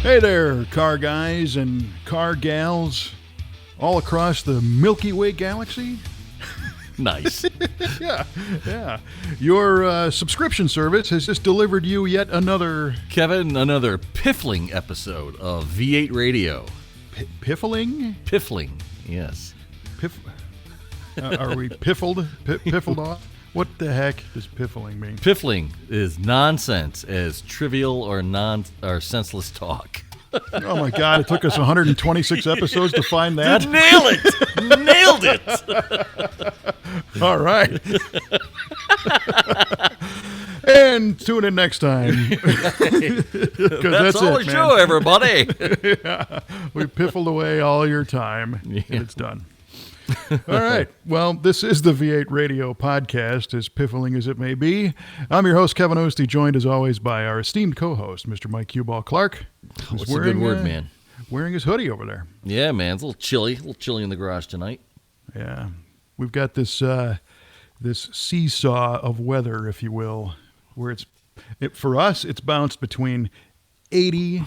Hey there, car guys and car gals all across the Milky Way galaxy. Nice. Yeah. Your subscription service has just delivered you yet another... Kevin, another piffling episode of V8 Radio. Piffling? Piffling, yes. Are we piffled? Piffled off? What the heck does piffling mean? Piffling is nonsense as trivial or senseless talk. Oh my God, it took us 126 episodes to find that. Nail it! Nailed it! All right. And tune in next time. That's all the show, everybody. Yeah, we piffled away all your time, and it's done. All right. Well, this is the V8 Radio podcast, as piffling as it may be. I'm your host, Kevin Oeste, joined as always by our esteemed co-host, Mr. Mike Q-Ball Clarke. What's a good word, man? Wearing his hoodie over there. Yeah, man. It's a little chilly in the garage tonight. Yeah. We've got this this seesaw of weather, if you will, where for us, it's bounced between 80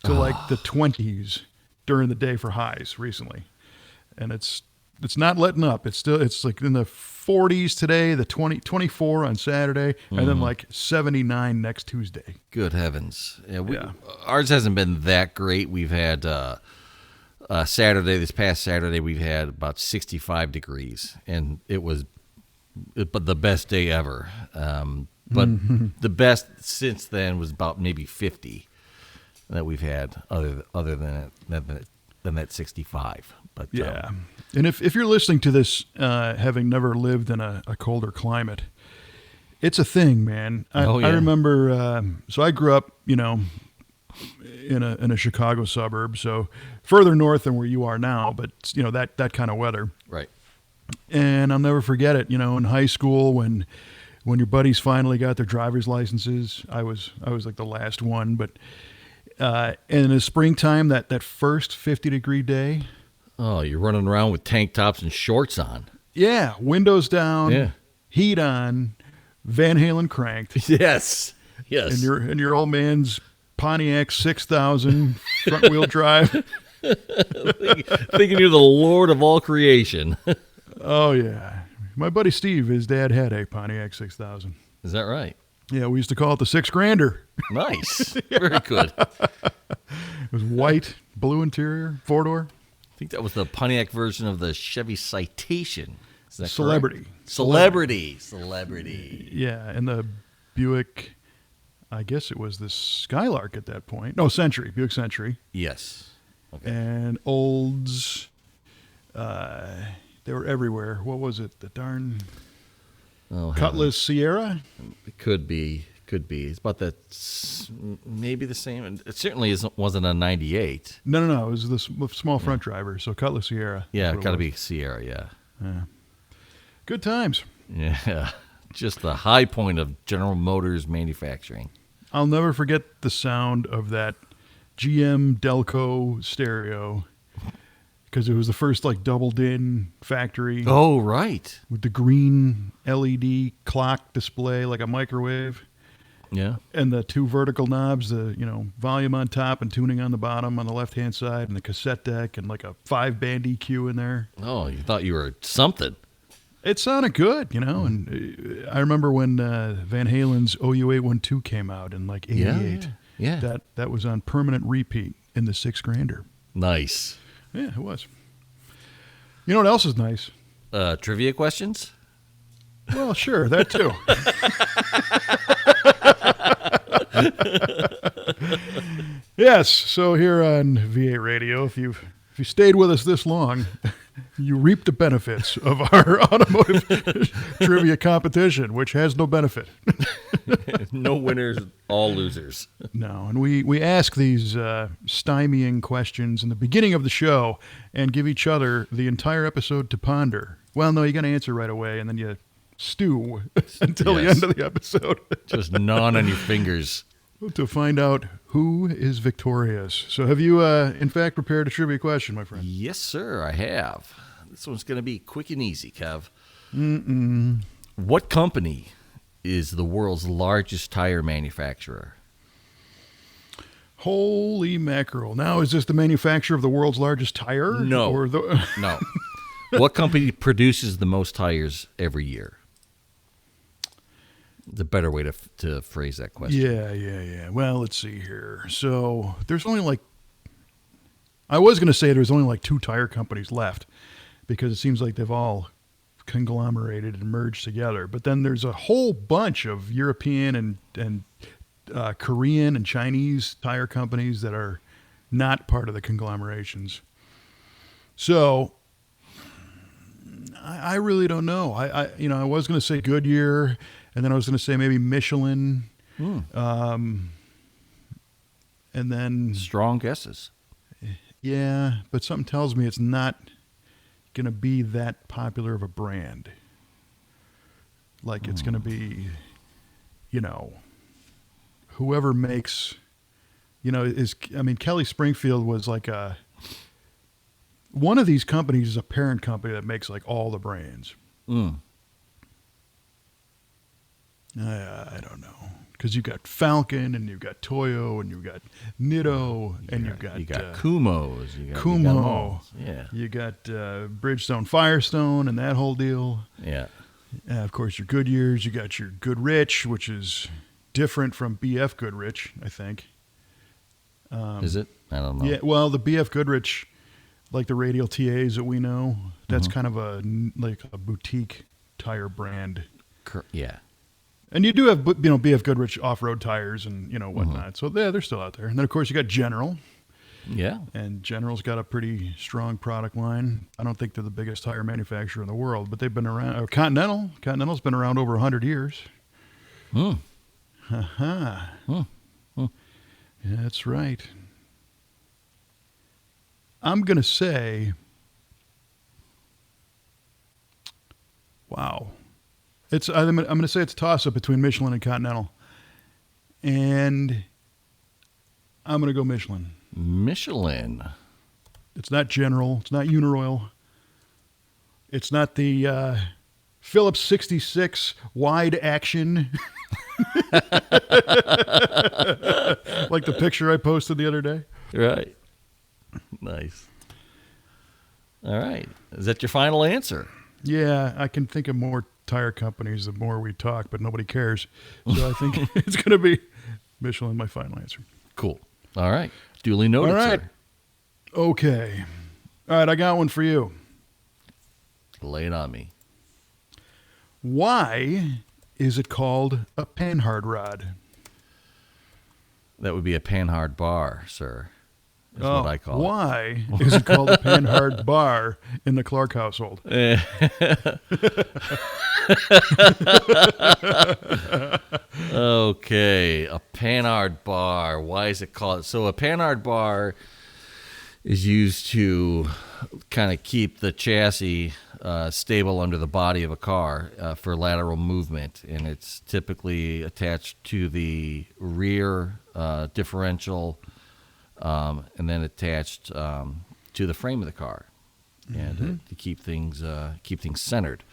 to like the 20s during the day for highs recently. And it's not letting up. It's like in the 40s today, the 24 on Saturday, and then like 79 next Tuesday. Good heavens. Ours hasn't been that great. We've had this past Saturday, we've had about 65 degrees, and it was the best day ever. But the best since then was about maybe 50 that we've had other than that 65. But yeah. And if you're listening to this, having never lived in a colder climate, it's a thing, man. I remember, so I grew up, in a Chicago suburb, so further north than where you are now, but that kind of weather. Right. And I'll never forget it, in high school when your buddies finally got their driver's licenses. I was like the last one, but in the springtime, that first 50-degree day. Oh, you're running around with tank tops and shorts on. Yeah, windows down, heat on, Van Halen cranked. Yes. And your old man's Pontiac 6000 front wheel drive. Thinking you're the Lord of all creation. Oh yeah, my buddy Steve, his dad had a Pontiac 6000. Is that right? Yeah, we used to call it the $6,000. Nice. Very good. It was white, blue interior, 4-door. I think that was the Pontiac version of the Chevy Citation. Is that Celebrity. Correct? Celebrity. Yeah, and the Buick, I guess it was the Skylark at that point. No, Century, Buick Century. Yes. Okay. And Olds, they were everywhere. What was it? The darn Cutlass Sierra? It could be. It's about that, maybe the same. It certainly wasn't a 98. No. It was the small front driver, so Cutlass Sierra. Yeah, it got to be Sierra, yeah. Good times. Yeah, just the high point of General Motors manufacturing. I'll never forget the sound of that GM Delco stereo, because it was the first double-din factory. Oh, right. With the green LED clock display like a microwave. Yeah. And the two vertical knobs, the volume on top and tuning on the bottom on the left-hand side, and the cassette deck, and like a 5-band EQ in there. Oh, you thought you were something. It sounded good, and I remember when Van Halen's OU812 came out in 88. Yeah. That was on permanent repeat in the $6,000. Nice. Yeah, it was. You know what else is nice? Trivia questions? Well, sure, that too. Yes, so here on V8 Radio, if you stayed with us this long, you reap the benefits of our automotive trivia competition, which has no benefit. No winners, all losers. No, and we ask these stymieing questions in the beginning of the show and give each other the entire episode to ponder. Well, no, you're going to answer right away, and then you stew until the end of the episode. Just gnawing on your fingers. To find out who is victorious. So have you, in fact, prepared a trivia question, my friend? Yes, sir, I have. This one's going to be quick and easy, Kev. What company is the world's largest tire manufacturer? Holy mackerel. Now, is this the manufacturer of the world's largest tire? No. Or No. What company produces the most tires every year? The better way to phrase that question. Yeah. Well, let's see here. So there's only like, I was going to say there's only like 2 tire companies left because it seems like they've all conglomerated and merged together. But then there's a whole bunch of European and Korean and Chinese tire companies that are not part of the conglomerations. So I really don't know. I was going to say Goodyear, and then I was going to say maybe Michelin, and then Strong guesses. yeah, but something tells me it's not going to be that popular of a brand. Like it's going to be, whoever makes, Kelly Springfield was like one of these companies is a parent company that makes like all the brands. I don't know. Because you've got Falcon, and you've got Toyo, and you've got Nitto, and you've got Kumos. Kumo. Yeah. You got Bridgestone Firestone and that whole deal. Yeah. Of course, your Goodyears. You got your Goodrich, which is different from BF Goodrich, I think. Is it? I don't know. Yeah, well, the BF Goodrich, like the radial TAs that we know, that's kind of a boutique tire brand. Yeah. And you do have, BF Goodrich off-road tires and, whatnot. So, yeah, they're still out there. And then, of course, you got General. Yeah. And General's got a pretty strong product line. I don't think they're the biggest tire manufacturer in the world, but they've been around. Continental. Continental's been around over 100 years. Yeah, that's right. I'm going to say, wow. I'm going to say it's a toss-up between Michelin and Continental. And I'm going to go Michelin. Michelin. It's not General. It's not Uniroyal. It's not the Phillips 66 wide action. Like the picture I posted the other day. Right. Nice. All right. Is that your final answer? Yeah, I can think of more tire companies the more we talk, but nobody cares. So I think it's going to be Michelin, my final answer. Cool. All right. Duly noted, All right. sir. Okay. All right, I got one for you. Lay it on me. Why is it called a panhard rod? That would be a panhard bar, sir. Is what I call it. Why is it called a panhard bar in the Clarke household? Okay, a panhard bar. Why is it called? So a panhard bar is used to kind of keep the chassis stable under the body of a car for lateral movement, and it's typically attached to the rear differential. And then attached to the frame of the car, and to keep things centered.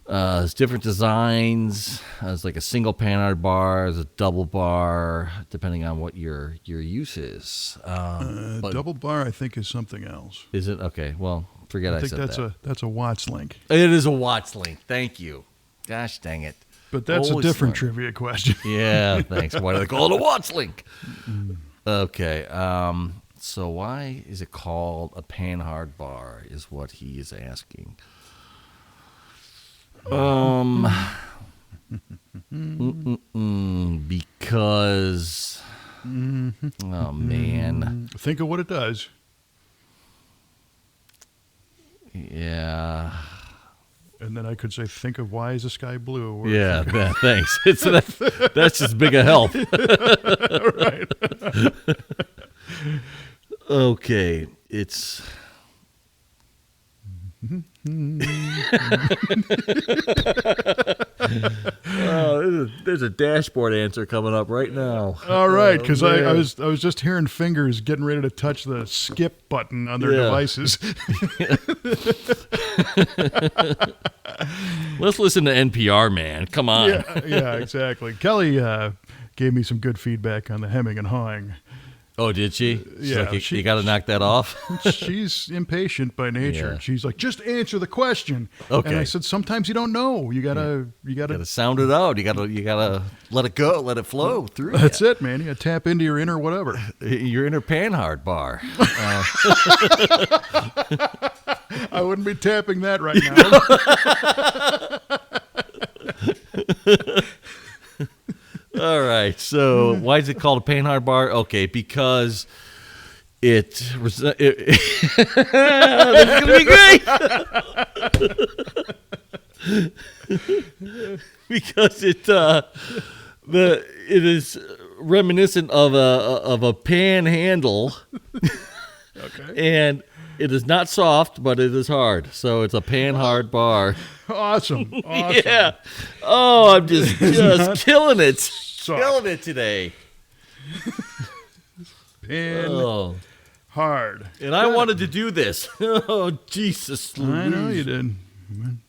There's different designs. There's like a single panhard bar, there's a double bar, depending on what your use is. Double bar, I think, is something else. Is it? Okay, well, forget I said that. That's a Watts link. It is a Watts link. Thank you. Gosh dang it. But that's a different trivia question. Yeah, thanks. Why do they call it a Watts link? Okay, so why is it called a panhard bar is what he is asking. Because, oh man. Think of what it does. Yeah. And then I could say, think of why is the sky blue? Or Yeah, thanks. That's just big a help. Right. Okay, it's... there's a dashboard answer coming up right now. All right, because I was just hearing fingers getting ready to touch the skip button on their devices. Let's listen to NPR, man. Come on. Yeah, exactly. Kelly gave me some good feedback on the hemming and hawing. Oh, did she? She's Yeah, like, you got to knock that off. She's impatient by nature. Yeah. She's like, just answer the question. Okay. And I said, sometimes you don't know. You gotta You got to sound it out. You got to let it go, let it flow through. That's it, man. You gotta tap into your inner whatever. Your inner panhard bar. I wouldn't be tapping that right now. All right. So why is it called a panhard bar? Okay, because this is going to be great. Because it is reminiscent of a panhandle. Okay. And it is not soft, but it is hard. So it's a panhard bar. Awesome. Yeah. Oh, I'm just killing it. Killing it today. Pan hard. And I wanted to do this. Oh, Jesus. Louise. I know you did.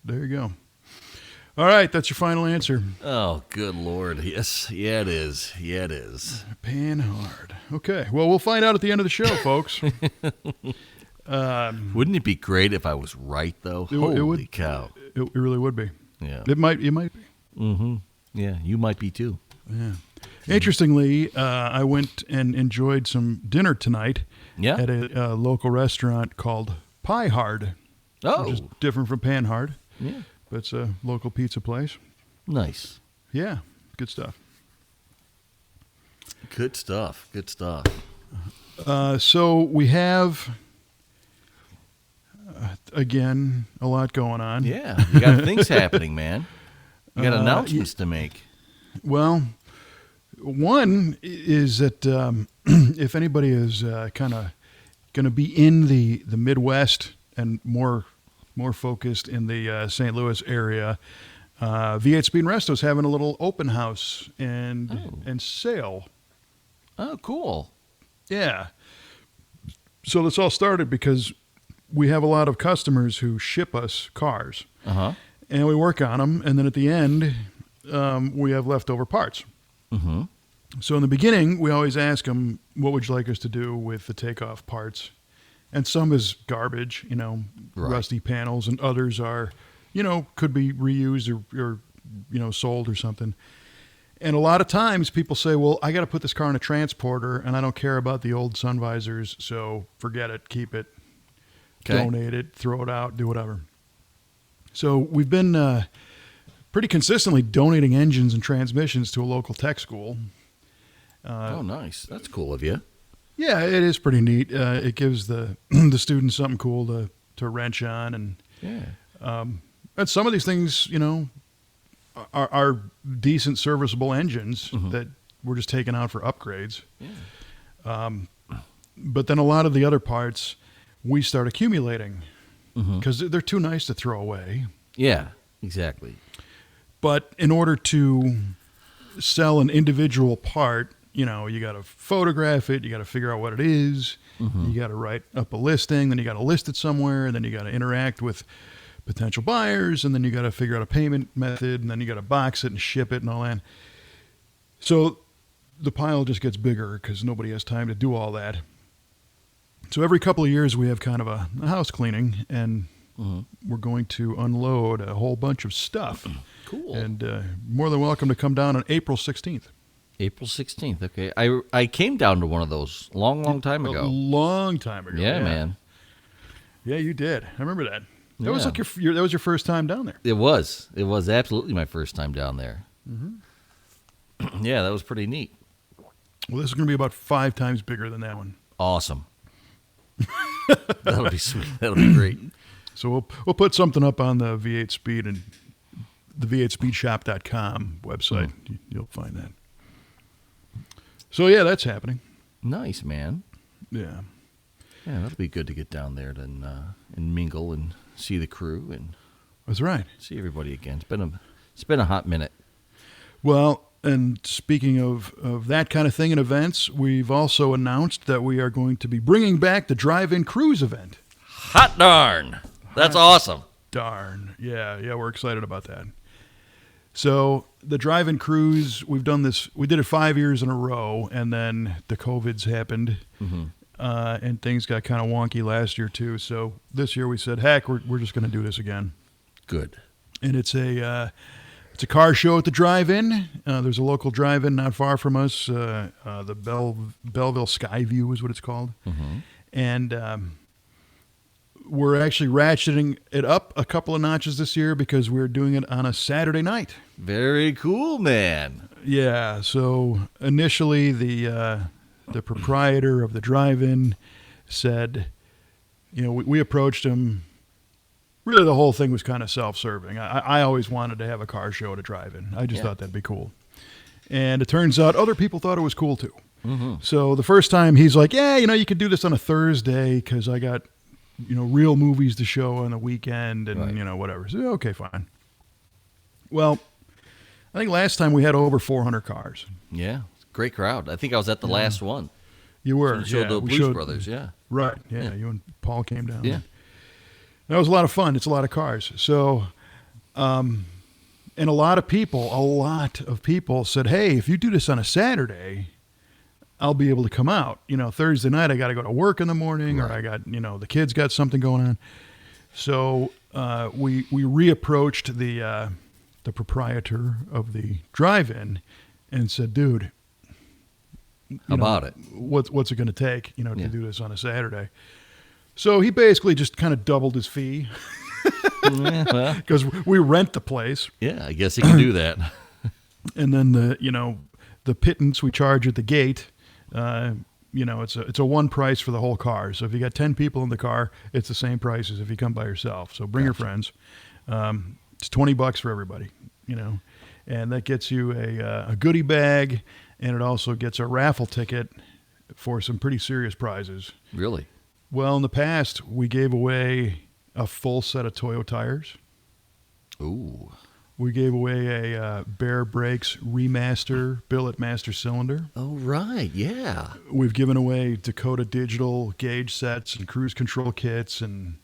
There you go. All right, that's your final answer. Oh, good Lord. Yes. Yeah, it is. Yeah, it is. Pan hard. Okay. Well, we'll find out at the end of the show, folks. Wouldn't it be great if I was right, though? Holy would, cow. It really would be. Yeah. It might be. Mm-hmm. Yeah, you might be, too. Yeah. Interestingly, I went and enjoyed some dinner tonight at a local restaurant called Pie Hard. Oh. Which is different from Pan Hard. Yeah. But it's a local pizza place. Nice. Yeah. Good stuff. Good stuff. Good stuff. So we have, again, a lot going on. Yeah. You got things happening, man. You got announcements to make. Well, one is that if anybody is kind of going to be in the Midwest and more focused in the St. Louis area, V8 Speed and Resto is having a little open house and sale. Oh, cool. Yeah. So this all started because we have a lot of customers who ship us cars. Uh-huh. And we work on them, and then at the end, we have leftover parts. Mm-hmm. So in the beginning, we always ask them, what would you like us to do with the takeoff parts? And some is garbage, Right. rusty panels, and others are, could be reused or sold or something. And a lot of times people say, well, I got to put this car in a transporter, and I don't care about the old sun visors, so forget it, keep it, donate it, throw it out, do whatever. So we've been pretty consistently donating engines and transmissions to a local tech school. Oh, nice. That's cool of you. Yeah, it is pretty neat. It gives the students something cool to wrench on, and some of these things, are decent serviceable engines that we're just taking out for upgrades. Yeah. But then a lot of the other parts we start accumulating because they're too nice to throw away. Yeah, exactly. But in order to sell an individual part, you got to photograph it. You got to figure out what it is. You got to write up a listing. Then you got to list it somewhere. And then you got to interact with potential buyers. And then you got to figure out a payment method. And then you got to box it and ship it and all that. So the pile just gets bigger because nobody has time to do all that. So every couple of years we have kind of a house cleaning, and we're going to unload a whole bunch of stuff. Cool. And more than welcome to come down on April 16th. April 16th. Okay. I came down to one of those long time ago. A long time ago. Yeah, man. Yeah, you did. I remember that. That was like that was your first time down there. It was. It was absolutely my first time down there. Yeah, that was pretty neat. Well, this is going to be about 5 times bigger than that one. Awesome. That'll be sweet. That'll be great. So we'll put something up on the V8 Speed and the V8speedshop.com website. You'll find that. So yeah, that's happening. Nice, man. Yeah. Yeah, that'll be good to get down there and mingle and see the crew and That's right. see everybody again. It's been a hot minute. Well, and speaking of that kind of thing in events, we've also announced that we are going to be bringing back the drive-in cruise event. Hot darn. That's awesome. Darn. Yeah, we're excited about that. So the drive-in cruise, we've done this. We did it 5 years in a row, and then the COVIDs happened, and things got kind of wonky last year too. So this year we said, heck, we're just going to do this again. Good. And it's a car show at the drive-in. There's a local drive-in not far from us. The Belleville Skyview is what it's called, and we're actually ratcheting it up a couple of notches this year because we're doing it on a Saturday night. Very cool, man. Yeah. So initially, the proprietor of the drive-in said, we approached him. Really, the whole thing was kind of self-serving. I always wanted to have a car show at a drive-in. I just thought that'd be cool. And it turns out other people thought it was cool too. So the first time he's like, yeah, you could do this on a Thursday because I got real movies to show on the weekend and, whatever. So, okay, fine. Well, I think last time we had over 400 cars. Yeah. Great crowd. I think I was at the last one. You were. Showed the Blues Brothers, yeah. Right. Yeah. You and Paul came down. Yeah. That was a lot of fun. It's a lot of cars. So, and a lot of people said, hey, if you do this on a Saturday, I'll be able to come out. Thursday night I got to go to work in the morning, or I got, the kids got something going on. So we reapproached the proprietor of the drive-in and said, dude, how about it? What's it going to take, to do this on a Saturday? So he basically just kind of doubled his fee because we rent the place. Yeah, I guess he can do that. And then the pittance we charge at the gate. It's a one price for the whole car. So if you got 10 people in the car, it's the same price as if you come by yourself. So bring your friends. It's $20 for everybody, and that gets you a goodie bag, and it also gets a raffle ticket for some pretty serious prizes. Really? Well, in the past, we gave away a full set of Toyo tires. Ooh. We gave away a Bear Brakes Remaster Billet Master Cylinder. Oh, right, yeah. We've given away Dakota Digital gauge sets and cruise control kits and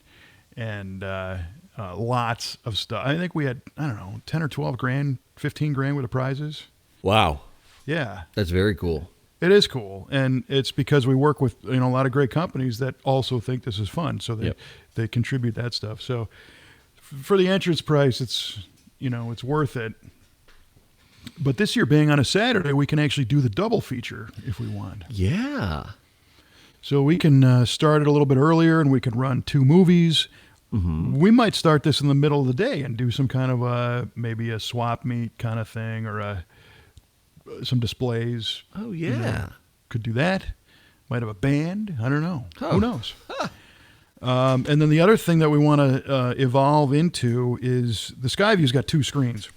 lots of stuff. I think we had, 10 or 12 grand, 15 grand worth of prizes. Wow. Yeah. That's very cool. It is cool. And it's because we work with, a lot of great companies that also think this is fun. So they contribute that stuff. So for the entrance price, it's worth it. But this year being on a Saturday, we can actually do the double feature if we want. Yeah. So we can start it a little bit earlier and we can run 2 movies. We might start this in the middle of the day and do some kind of maybe a swap meet kind of thing or some displays. Oh, yeah. Could do that. Might have a band. I don't know. Who knows? And then the other thing that we want to evolve into is the Skyview's got 2 screens.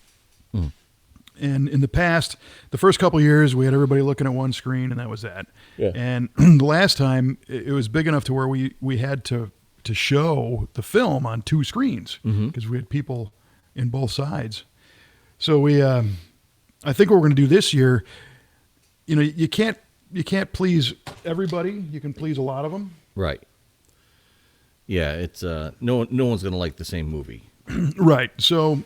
And in the past, the first couple of years, we had everybody looking at one screen, and that was that. Yeah. And the last time, it was big enough to where we had to show the film on 2 screens because we had people in both sides. So I think what we're going to do this year, you can't please everybody. You can please a lot of them. Right. Yeah, it's no one's going to like the same movie. Right. So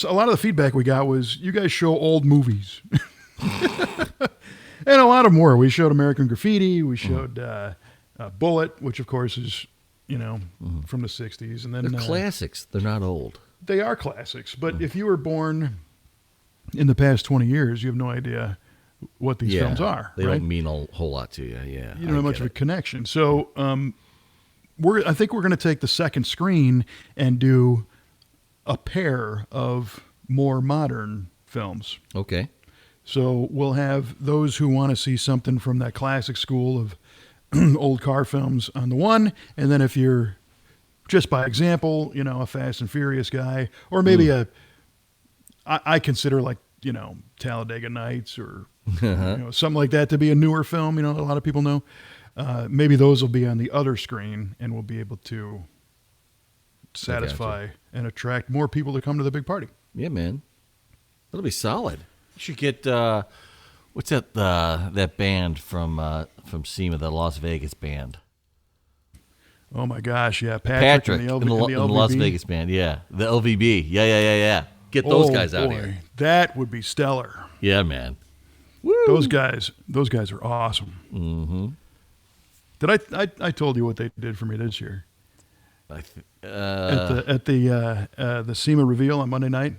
a lot of the feedback we got was, you guys show old movies. And a lot of more. We showed American Graffiti. We showed Bullet, which of course is, from the 60s. And then they're classics. They're not old. They are classics. But if you were born in the past 20 years, you have no idea what these films are. They don't mean a whole lot to you. Yeah. You don't have much of a connection. So I think we're going to take the second screen and do a pair of more modern films. Okay. So we'll have those who want to see something from that classic school of old car films on the one, and then if you're just by example, a Fast and Furious guy, or maybe I consider like, Talladega Nights or something like that to be a newer film, that a lot of people know. Maybe those will be on the other screen, and we'll be able to satisfy and attract more people to come to the big party. Yeah, man. That'll be solid. You should get what's that band from SEMA, the Las Vegas band. Oh my gosh, yeah, Patrick and the Las Vegas band, yeah, the LVB, yeah. Get those guys out here. That would be stellar. Yeah, man. Woo. Those guys are awesome. Mm-hmm. Did I told you what they did for me this year? At the SEMA reveal on Monday night.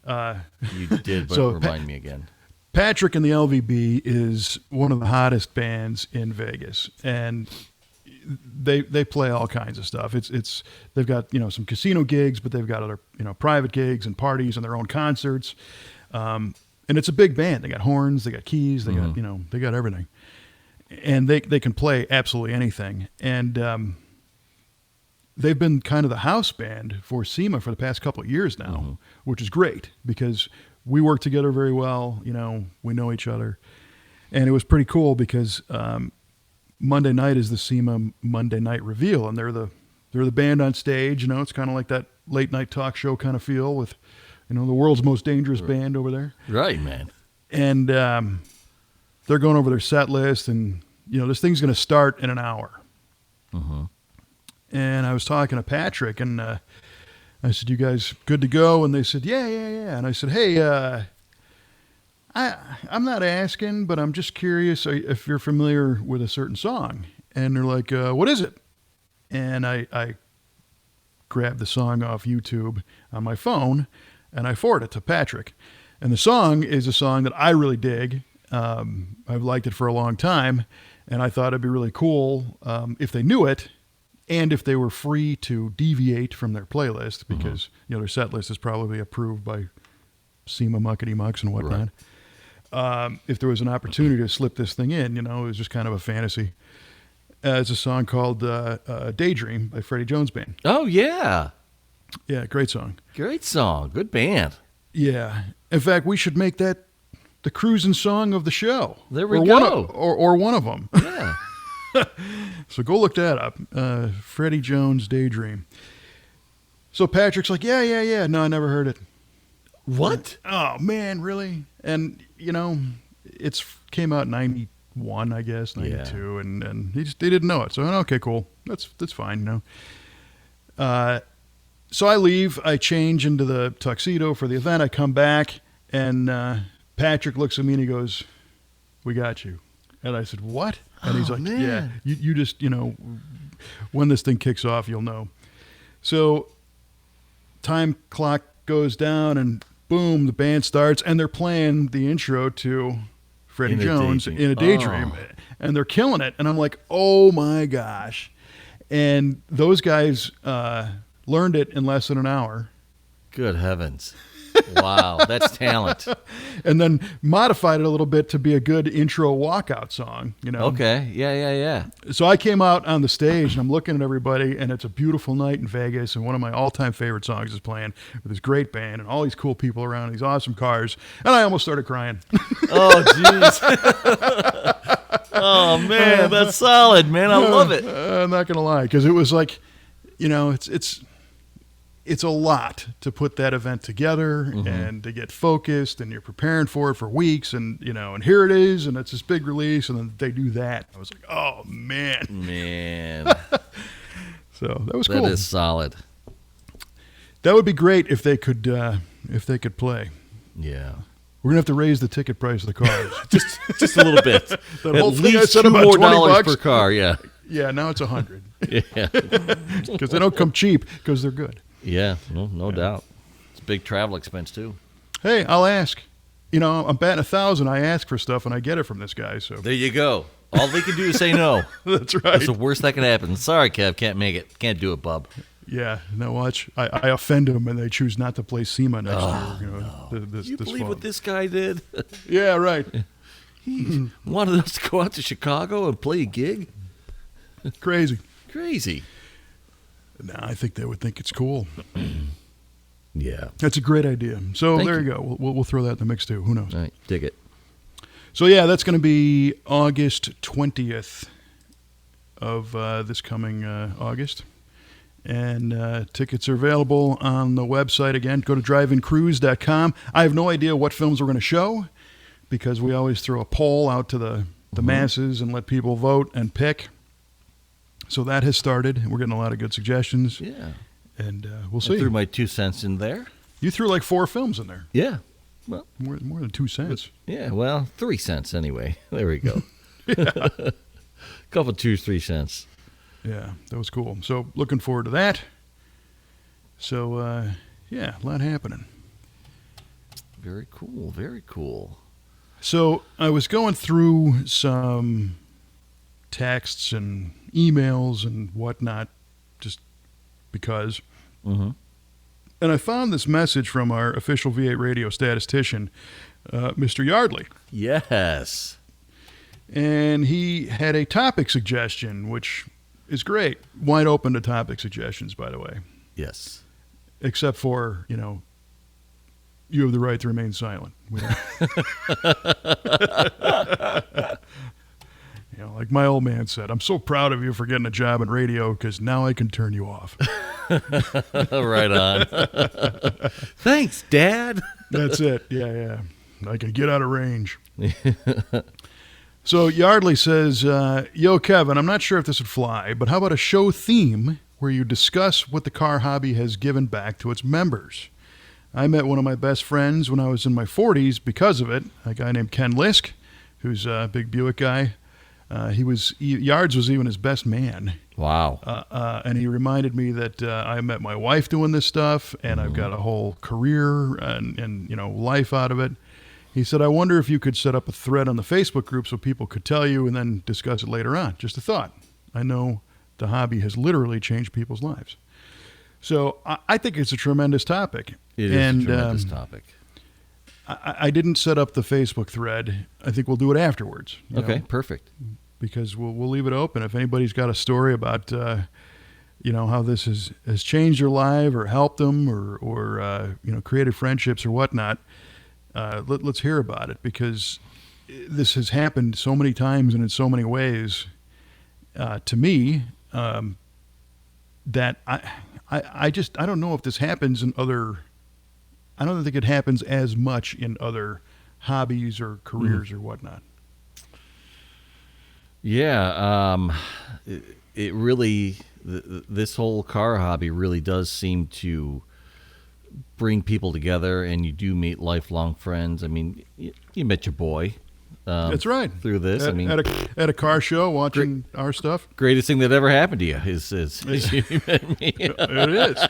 You did, but so remind me again. Patrick and the LVB is one of the hottest bands in Vegas, and they play all kinds of stuff. They've got some casino gigs, but they've got other private gigs and parties and their own concerts. And it's a big band. They got horns, they got keys, they got they got everything, and they can play absolutely anything. And they've been kind of the house band for SEMA for the past couple of years now, which is great because we work together very well. We know each other, and it was pretty cool because Monday night is the SEMA Monday night reveal, and they're the band on stage. It's kind of like that late night talk show kind of feel with the world's most dangerous band over there. Right, man. And they're going over their set list, and this thing's going to start in an hour. And I was talking to Patrick, and I said, "You guys good to go?" And they said, "Yeah." And I said, "Hey, I'm not asking, but I'm just curious if you're familiar with a certain song." And they're like, "What is it?" And I grabbed the song off YouTube on my phone, and I forward it to Patrick. And the song is a song that I really dig. I've liked it for a long time, and I thought it'd be really cool if they knew it, and if they were free to deviate from their playlist, because their set list is probably approved by SEMA Muckety Mucks and whatnot. Right. If there was an opportunity to slip this thing in, it was just kind of a fantasy. It's a song called Daydream by Freddy Jones Band. Oh, yeah. Yeah, great song. Great song. Good band. Yeah. In fact, we should make that the cruising song of the show. There we go. Or one of them. Yeah. So go look that up. Freddy Jones Daydream. So Patrick's like, yeah. No, I never heard it. What? Oh, man, really? And, it's came out in 91, I guess, 92, and they didn't know it. So, okay, cool. That's fine, So I leave. I change into the tuxedo for the event. I come back, and Patrick looks at me and he goes, "We got you." And I said, "What?" And he's like, man. "Yeah, you just, when this thing kicks off, you'll know." So time clock goes down, and boom, the band starts, and they're playing the intro to Freddy Jones in a Daydream. And they're killing it. And I'm like, oh my gosh. And those guys learned it in less than an hour. Good heavens. Wow, that's talent. And then modified it a little bit to be a good intro walkout song, Okay, yeah. So I came out on the stage, and I'm looking at everybody, and it's a beautiful night in Vegas, and one of my all-time favorite songs is playing with this great band and all these cool people around, these awesome cars, and I almost started crying. Oh, jeez. Oh, man, that's solid, man. I love it. I'm not going to lie, because it was like, it's a lot to put that event together and to get focused, and you're preparing for it for weeks, and and here it is, and it's this big release, and then they do that. I was like, oh man. So that was cool. That is solid. That would be great if they could play. Yeah. We're gonna have to raise the ticket price of the cars. just a little bit. That At whole thing I least said $2 about more $20 per car. Yeah. Yeah, now it's $100 Yeah. because they don't come cheap because they're good. Yeah. No doubt. It's a big travel expense too. Hey, I'll ask. I'm batting 1,000. I ask for stuff and I get it from this guy. So There you go. All they can do is say no. That's right. That's the worst that can happen. Sorry, Kev, can't make it. Can't do it, bub. Yeah, no, watch. I offend them and they choose not to play SEMA next year. No. This You believe fall. what this guy did? Yeah, right. He wanted us to go out to Chicago and play a gig? Crazy. Crazy. No, I think they would think it's cool. Yeah. That's a great idea. So Thank there you. you go. We'll throw that in the mix too. Who knows? All right, dig it. So yeah, that's going to be August 20th of this coming August. And tickets are available on the website. Again, go to driveincruise.com. I have no idea what films we're going to show because we always throw a poll out to the masses and let people vote and pick. So that has started. We're getting a lot of good suggestions. Yeah. And we'll I see. threw my 2 cents in there. You threw like 4 films in there. Yeah. Well, More than 2 cents. yeah, well, 3 cents anyway. There we go. Couple 2-3 cents. Yeah, that was cool. So looking forward to that. So, yeah, a lot happening. Very cool. Very cool. So I was going through some texts and emails and whatnot, just because. Mm-hmm. And I found this message from our official V8 Radio statistician, Mr. Yardley. Yes. And he had a topic suggestion, which is great. Wide open to topic suggestions, by the way. Yes. Except for, you have the right to remain silent. We don't. Like my old man said, I'm so proud of you for getting a job in radio because now I can turn you off. Right on. Thanks, Dad. That's it. Yeah. I can get out of range. So Yardley says, yo, Kevin, I'm not sure if this would fly, but how about a show theme where you discuss what the car hobby has given back to its members? I met one of my best friends when I was in my 40s because of it, a guy named Ken Lisk, who's a big Buick guy. Yards was even his best man. Wow. And he reminded me that I met my wife doing this stuff, and I've got a whole career and life out of it. He said, I wonder if you could set up a thread on the Facebook group so people could tell you and then discuss it later on. Just a thought. I know the hobby has literally changed people's lives. So I think it's a tremendous topic. It is a tremendous topic. I didn't set up the Facebook thread. I think we'll do it afterwards. Okay, perfect. Because we'll leave it open. If anybody's got a story about how this has changed their life or helped them or created friendships or whatnot, let's hear about it, because this has happened so many times and in so many ways to me that I don't know if this happens in other. I don't think it happens as much in other hobbies or careers or whatnot. Yeah, it really, this whole car hobby really does seem to bring people together, and you do meet lifelong friends. I mean, you met your boy. That's right. Through this, at a car show watching our stuff. Greatest thing that ever happened to you is you met me. It is.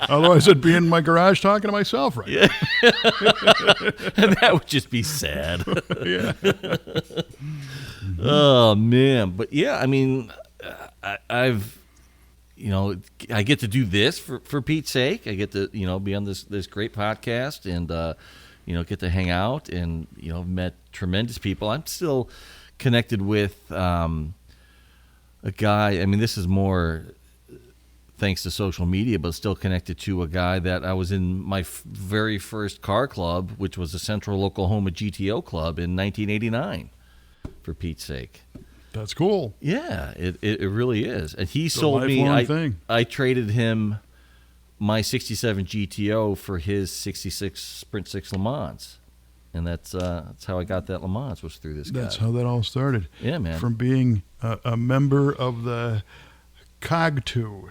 Otherwise, I'd be in my garage talking to myself right now. And that would just be sad. Yeah. Oh man, but yeah, I mean, I've I get to do this for Pete's sake. I get to be on this great podcast and get to hang out and met tremendous people. I'm still connected with a guy. I mean, this is more thanks to social media, but still connected to a guy that I was in my very first car club, which was the Central Oklahoma GTO Club in 1989. For Pete's sake. That's cool. Yeah, it really is. And he It's sold me. thing. I traded him my '67 GTO for his '66 Sprint 6 Le Mans, and that's how I got that Le Mans, was through this guy. That's how that all started. Yeah, man. From being a member of the COG2.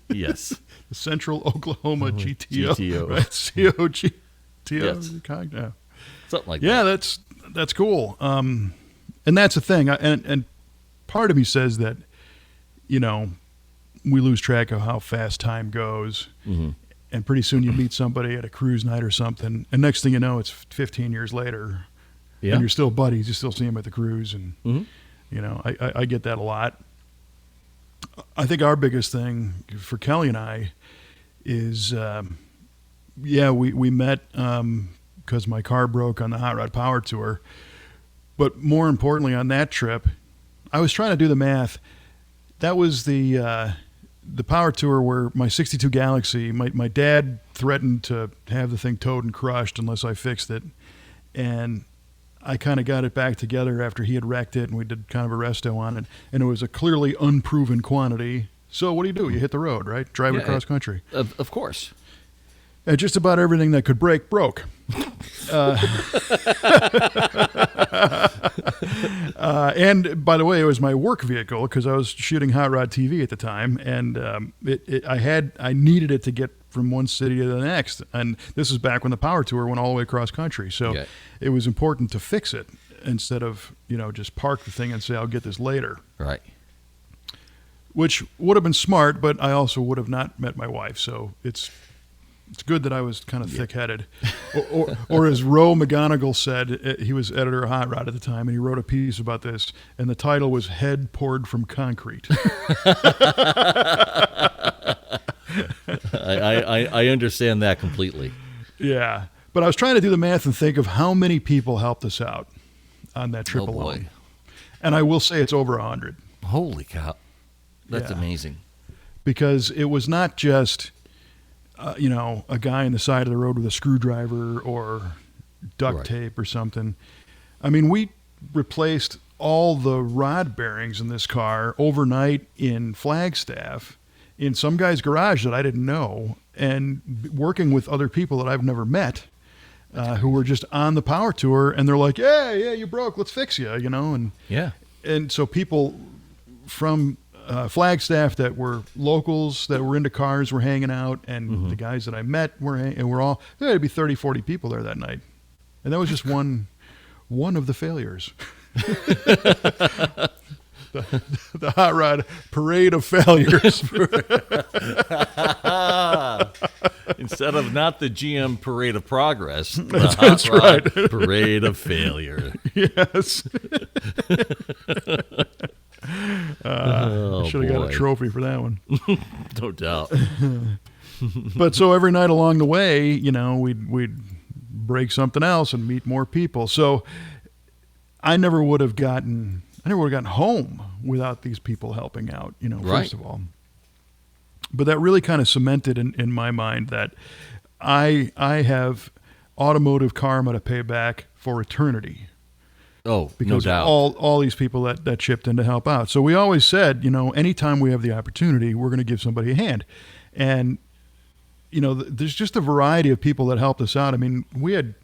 Yes. The Central Oklahoma GTO. GTO. Right? COGTO. Yes. COG, yeah. Something like that. Yeah, that's cool. And that's the thing. And part of me says that, we lose track of how fast time goes. Mm-hmm. And pretty soon you meet somebody at a cruise night or something. And next thing you know, it's 15 years later. Yeah. And you're still buddies. You still see them at the cruise. And, I get that a lot. I think our biggest thing for Kelly and I is, we met because my car broke on the Hot Rod Power Tour. But more importantly, on that trip, I was trying to do the math. That was the Power Tour where my 62 Galaxy, my dad threatened to have the thing towed and crushed unless I fixed it. And I kind of got it back together after he had wrecked it, and we did kind of a resto on it. And it was a clearly unproven quantity. So what do? You hit the road, right? Drive it across country. Of course. And just about everything that could break broke. And by the way, it was my work vehicle because I was shooting Hot Rod TV at the time, and I needed it to get from one city to the next. And this is back when the Power Tour went all the way across country, so it was important to fix it instead of just park the thing and say I'll get this later. Right. Which would have been smart, but I also would have not met my wife, so it's good that I was kind of thick-headed. or as Ro McGonigal said, he was editor of Hot Rod at the time, and he wrote a piece about this, and the title was Head Poured from Concrete. I understand that completely. Yeah, but I was trying to do the math and think of how many people helped us out on that trip alone. Boy. And I will say it's over 100. Holy cow. That's amazing. Because it was not just, a guy on the side of the road with a screwdriver or duct tape or something. I mean, we replaced all the rod bearings in this car overnight in Flagstaff in some guy's garage that I didn't know, and working with other people that I've never met who were just on the Power Tour, and they're like, yeah, you broke, let's fix you, and so people from Flagstaff that were locals that were into cars were hanging out, and the guys that I met were all, there'd be 30, 40 people there that night. And that was just one of the failures. the Hot Rod parade of failures. Instead of not the GM parade of progress, the Hot Rod parade of failure. Yes. Should have got a trophy for that one. No doubt. But so every night along the way, we'd break something else and meet more people. So I never would have gotten home without these people helping out, first of all. But that really kind of cemented in my mind that I have automotive karma to pay back for eternity. Oh, because no doubt. all these people that chipped in to help out. So we always said, anytime we have the opportunity, we're going to give somebody a hand. And, there's just a variety of people that helped us out. I mean, we had,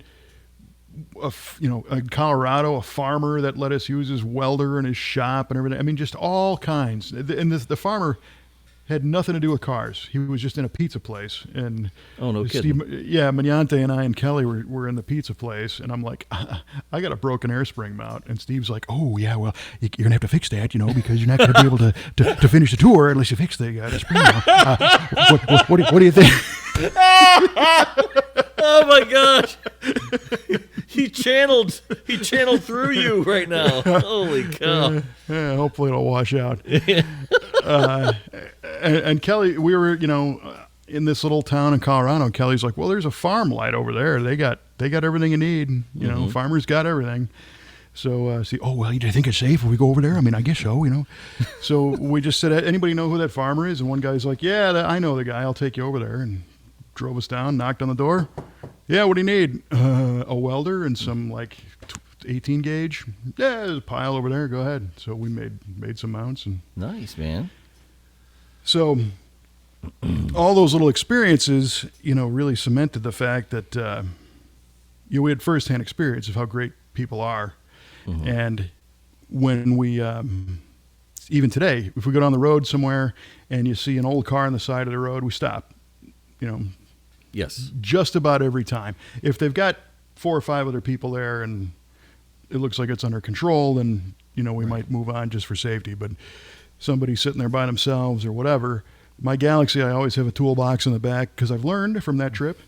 in Colorado, a farmer that let us use his welder in his shop and everything. I mean, just all kinds. And the farmer had nothing to do with cars. He was just in a pizza place. And oh, no kidding. Magnante and I and Kelly were in the pizza place. And I'm like, I got a broken air spring mount. And Steve's like, oh, yeah, well, you're going to have to fix that, because you're not going to be able to finish the tour unless you fix the spring mount. What do you think? Oh, my gosh. He channeled through you right now. Holy cow. Yeah, hopefully it'll wash out. And Kelly, we were, in this little town in Colorado, and Kelly's like, well, there's a farm light over there. They got everything you need. Farmers got everything. So, do you think it's safe if we go over there? I mean, I guess so, So we just said, anybody know who that farmer is? And one guy's like, yeah, I know the guy. I'll take you over there. And drove us down, knocked on the door. Yeah, what do you need? A welder and some 18 gauge. Yeah, there's a pile over there. Go ahead. So we made some mounts. And nice, man. So all those little experiences, really cemented the fact that we had firsthand experience of how great people are. Mm-hmm. And when we, even today, if we go down the road somewhere and you see an old car on the side of the road, we stop. Yes. Just about every time. If they've got 4 or 5 other people there and it looks like it's under control, then, we might move on just for safety. But somebody sitting there by themselves or whatever, my Galaxy, I always have a toolbox in the back because I've learned from that trip.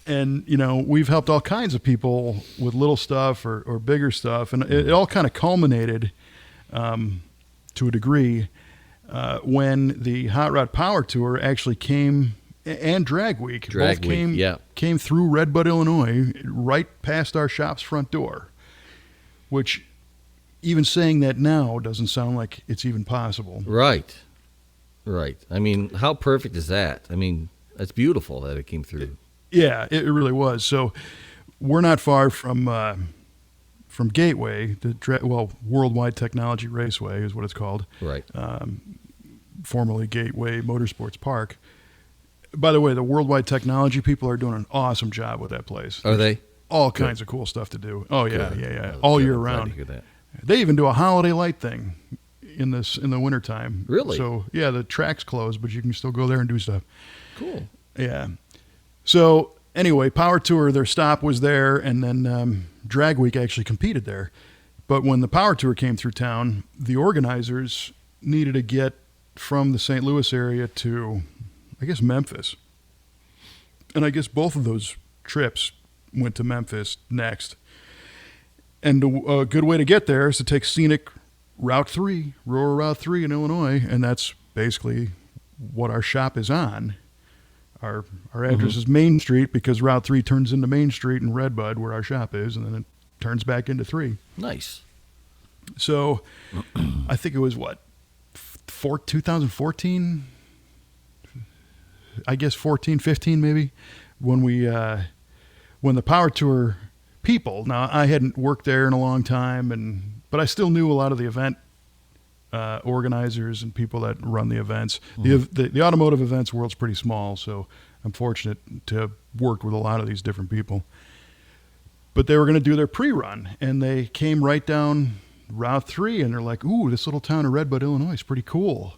And, we've helped all kinds of people with little stuff or bigger stuff. And it all kind of culminated to a degree when the Hot Rod Power Tour actually came, and Drag Week came through Red Bud, Illinois, right past our shop's front door, which even saying that now doesn't sound like it's even possible. Right. I mean, how perfect is that? I mean, that's beautiful that it came through. Yeah, it really was. So we're not far from Gateway, Worldwide Technology Raceway is what it's called. Right. Formerly Gateway Motorsports Park. By the way, the Worldwide Technology people are doing an awesome job with that place. Are they? all kinds of cool stuff to do. Oh yeah, Good. yeah. Oh, All good. year I'm glad to round. hear that. They even do a holiday light thing in the wintertime. Really? So yeah, the track's closed, but you can still go there and do stuff. Cool. Yeah. So anyway, Power Tour, their stop was there, and then Drag Week actually competed there. But when the Power Tour came through town, the organizers needed to get from the St. Louis area to, I guess, Memphis. And I guess both of those trips went to Memphis next. And a good way to get there is to take scenic Route 3, rural Route 3 in Illinois, and that's basically what our shop is on. Our address is Main Street because Route 3 turns into Main Street in Redbud where our shop is, and then it turns back into 3. Nice. So I think it was, 2014? I guess 14, 15 maybe, when the Power Tour people, now I hadn't worked there in a long time, but I still knew a lot of the event organizers and people that run the events. The automotive events world's pretty small, so I'm fortunate to have worked with a lot of these different people. But they were going to do their pre-run, and they came right down Route 3, and they're like, ooh, this little town of Redbud, Illinois is pretty cool.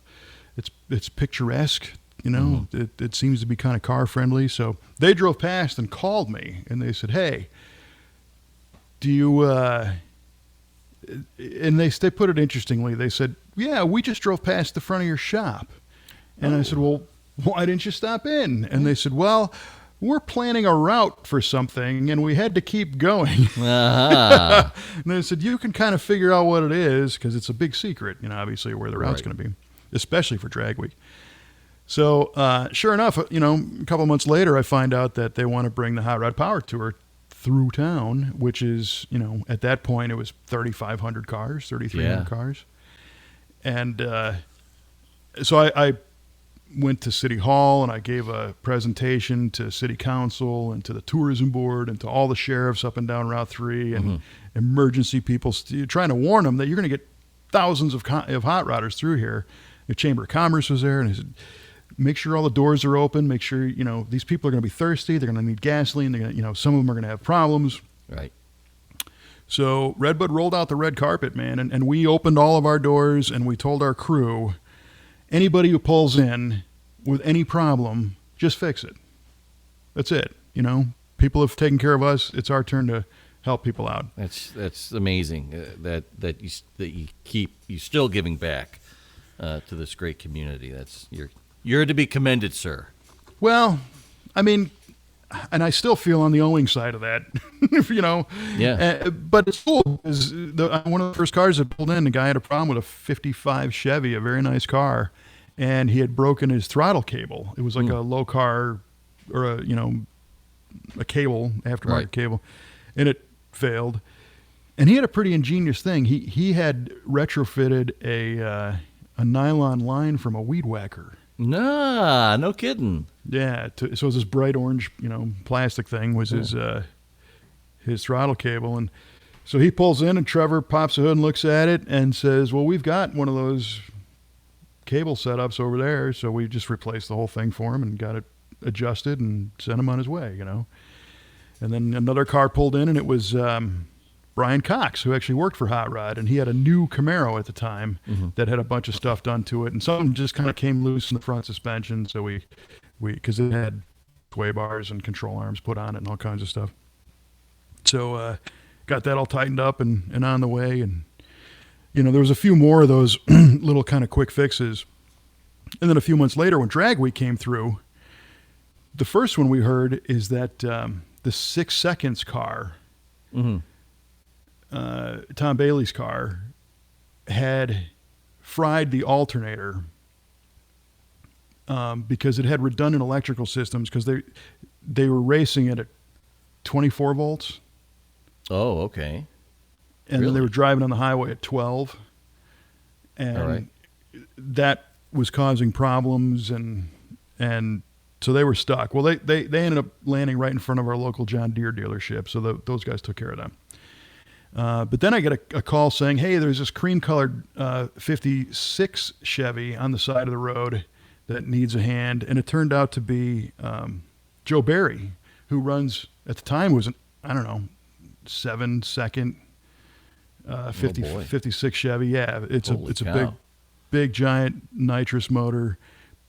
It's picturesque, you know. It seems to be kind of car friendly. So they drove past and called me, and they said, hey, do you and they put it interestingly. They said, yeah, we just drove past the front of your shop. And I said, well, why didn't you stop in? And they said, well, we're planning a route for something, and we had to keep going. Uh-huh. And they said, you can kind of figure out what it is, because it's a big secret, you know, obviously, where the route's going to be, especially for Drag Week. So sure enough, you know, a couple months later, I find out that they want to bring the Hot Rod Power Tour through town, which is, you know, at that point, it was 3,500 cars, 3,300 cars. And so I went to City Hall, and I gave a presentation to City Council and to the Tourism Board and to all the sheriffs up and down Route 3 and emergency people, trying to warn them that you're going to get thousands of hot rodders through here. The Chamber of Commerce was there, and I said, make sure all the doors are open. Make sure, you know, these people are going to be thirsty. They're going to need gasoline. They're going to, you know, some of them are going to have problems. Right. So Redbud rolled out the red carpet, man, and we opened all of our doors, and we told our crew, anybody who pulls in with any problem, just fix it. That's it. You know, people have taken care of us. It's our turn to help people out. That's amazing that you're still giving back to this great community. You're to be commended, sir. Well, I mean, and I still feel on the owing side of that, you know. Yeah. But it's cool because one of the first cars that pulled in, the guy had a problem with a 55 Chevy, a very nice car, and he had broken his throttle cable. It was like a low car or a cable, aftermarket cable, and it failed. And he had a pretty ingenious thing. He had retrofitted a nylon line from a weed whacker. Nah, no kidding. Yeah, so it was this bright orange, you know, plastic thing was his throttle cable, and so he pulls in, and Trevor pops the hood and looks at it and says, "Well, we've got one of those cable setups over there," so we just replaced the whole thing for him and got it adjusted and sent him on his way, you know. And then another car pulled in, and it was Brian Cox, who actually worked for Hot Rod, and he had a new Camaro at the time that had a bunch of stuff done to it, and some just kind of came loose in the front suspension, so we because it had sway bars and control arms put on it and all kinds of stuff. So got that all tightened up and on the way, and you know, there was a few more of those little kind of quick fixes. And then a few months later, when Drag Week came through, the first one we heard is that the 6 Seconds car, Tom Bailey's car, had fried the alternator because it had redundant electrical systems, because they were racing it at 24 volts. Oh, okay. And then they were driving on the highway at 12. And that was causing problems, and so they were stuck. Well, they ended up landing right in front of our local John Deere dealership, so those guys took care of them. But then I get a call saying, hey, there's this cream-colored 56 Chevy on the side of the road that needs a hand. And it turned out to be Joe Barry, who runs, at the time, was I don't know, 7-second 56 Chevy. Yeah, it's Holy a cow. big giant nitrous motor,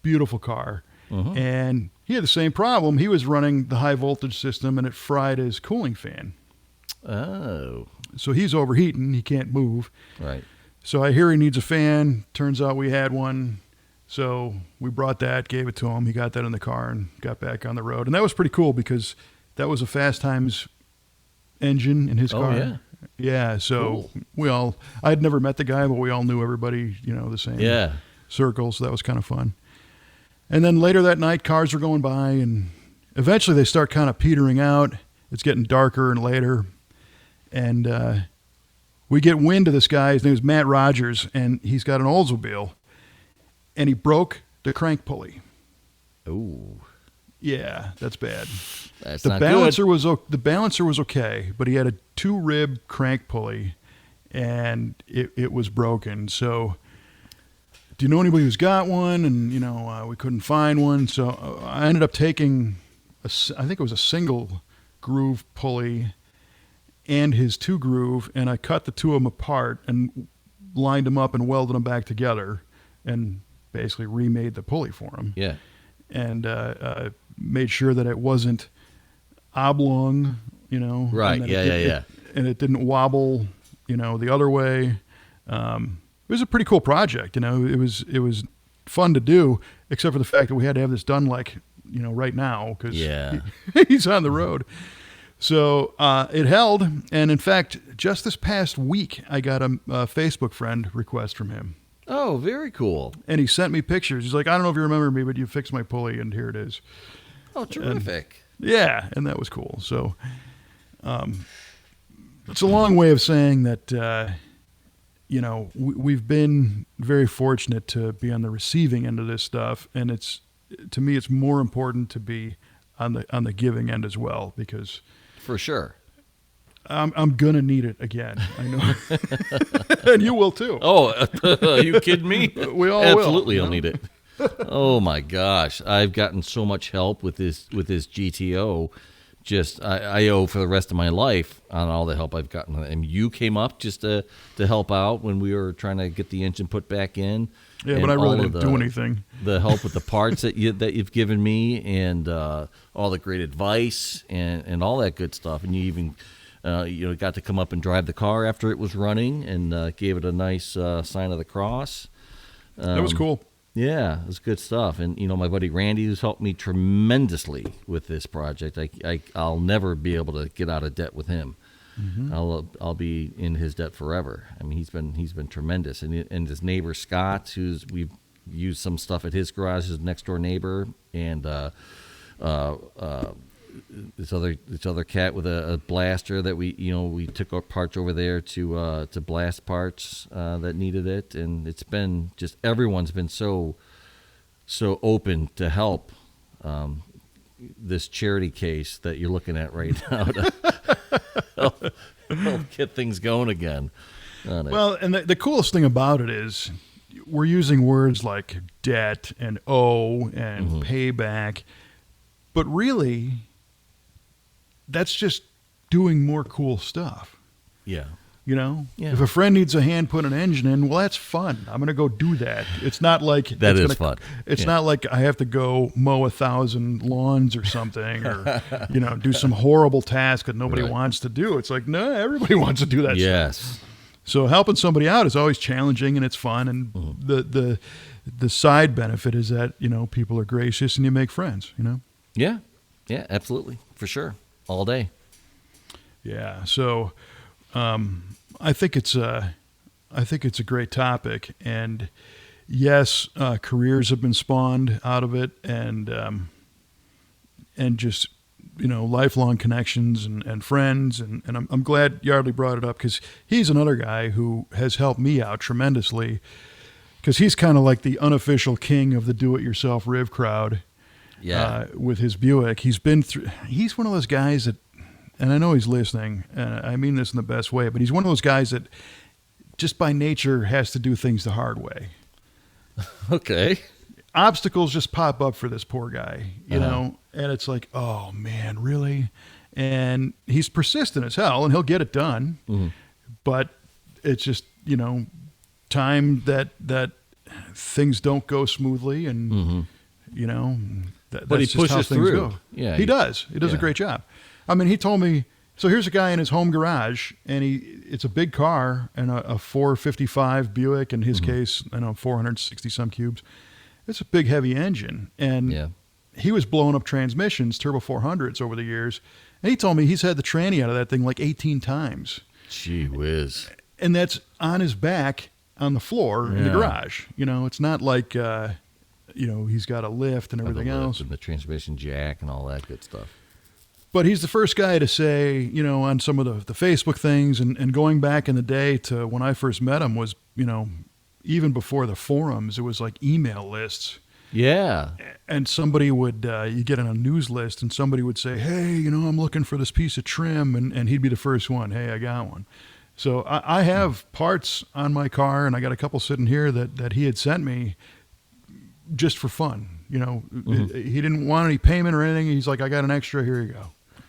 beautiful car. Mhm. And he had the same problem. He was running the high voltage system, and it fried his cooling fan. Oh, So he's overheating. He can't move. right. So I hear he needs a fan. Turns out we had one. So we brought that, gave it to him. He got that in the car and got back on the road. And that was pretty cool because that was a Fast Times engine in his Oh, car. yeah. Yeah. So I had never met the guy, but we all knew everybody, the same Yeah. circle. So that was kind of fun. And then later that night, cars were going by, and eventually they start kind of petering out. It's getting darker and later. And we get wind of this guy. His name is Matt Rogers, and he's got an Oldsmobile, and he broke the crank pulley. Ooh, Yeah, that's bad. that's The not balancer good. the balancer was okay, but he had a 2-rib crank pulley, and it was broken. So, do you know anybody who's got one? And we couldn't find one, so I ended up taking I think it was a single groove pulley and his 2-groove, and I cut the two of them apart and lined them up and welded them back together, and basically remade the pulley for him. Yeah. And made sure that it wasn't oblong, Right. and that Yeah. and it didn't wobble, the other way. It was a pretty cool project. It was fun to do, except for the fact that we had to have this done right now because Yeah. he's on the road. So it held, and in fact, just this past week, I got a Facebook friend request from him. Oh, very cool. And he sent me pictures. He's like, I don't know if you remember me, but you fixed my pulley, and here it is. Oh, terrific. Yeah, and that was cool. So it's a long way of saying that, we've been very fortunate to be on the receiving end of this stuff. And to me, it's more important to be on the giving end as well, because For sure. I'm going to need it again. I know. And you will too. Oh, are you kidding me? We all Absolutely, will. I'll need it. Oh my gosh, I've gotten so much help with this GTO. Just I owe for the rest of my life on all the help I've gotten. And you came up just to help out when we were trying to get the engine put back in. Yeah, And but I really all of didn't do anything. The help with the parts that you've given me, and all the great advice and all that good stuff. And you even got to come up and drive the car after it was running, and gave it a nice sign of the cross. That was cool. Yeah, it was good stuff. And my buddy Randy, who's helped me tremendously with this project. I'll never be able to get out of debt with him. Mm-hmm. I'll be in his debt forever. I mean, he's been tremendous. And his neighbor Scott, we've used some stuff at his garage, his next door neighbor, and this other cat with a blaster that we took our parts over there to blast parts that needed it. And it's been just, everyone's been so open to help this charity case that you're looking at right now to help get things going again. Well, and the coolest thing about it is we're using words like debt and owe and payback, but really that's just doing more cool stuff. Yeah. Yeah. Yeah. If a friend needs a hand putting an engine in, well, that's fun. I'm going to go do that. It's not like That is fun. It's not like I have to go mow 1,000 lawns or something, or do some horrible task that nobody Right. wants to do. It's like, no, everybody wants to do that. Yes. Stuff. So helping somebody out is always challenging, and it's fun. And the side benefit is that people are gracious and you make friends. Yeah. Yeah. Absolutely. For sure. All day. Yeah. So I think it's a great topic, and yes, careers have been spawned out of it, and just lifelong connections and friends, and I'm glad Yardley brought it up, because he's another guy who has helped me out tremendously, because he's kind of like the unofficial king of the do-it-yourself Riv crowd. Yeah. With his Buick, he's one of those guys that, and I know he's listening, and I mean this in the best way, but he's one of those guys that just by nature has to do things the hard way. Okay. Obstacles just pop up for this poor guy, and it's like, oh man, really? And he's persistent as hell, and he'll get it done. Mm-hmm. But it's just, time that things don't go smoothly, and Mm-hmm. But he that's just how pushes things through. go. Yeah, he does. He does a yeah. great job. I mean, he told me. So here's a guy in his home garage, and it's a big car and a 455 Buick. In his case, 460 some cubes. It's a big, heavy engine, and he was blowing up transmissions, turbo 400s over the years. And he told me he's had the tranny out of that thing like 18 times. Gee whiz. And that's on his back on the floor in the garage. It's not like, he's got a lift and everything else. And the transmission jack and all that good stuff. But he's the first guy to say, on some of the Facebook things, and going back in the day to when I first met him was, even before the forums, it was like email lists. Yeah. And somebody would, you get on a news list, and somebody would say, hey, I'm looking for this piece of trim, and he'd be the first one. Hey, I got one. So I have parts on my car, and I got a couple sitting here that he had sent me just for fun. He didn't want any payment or anything. He's like, I got an extra, here you go.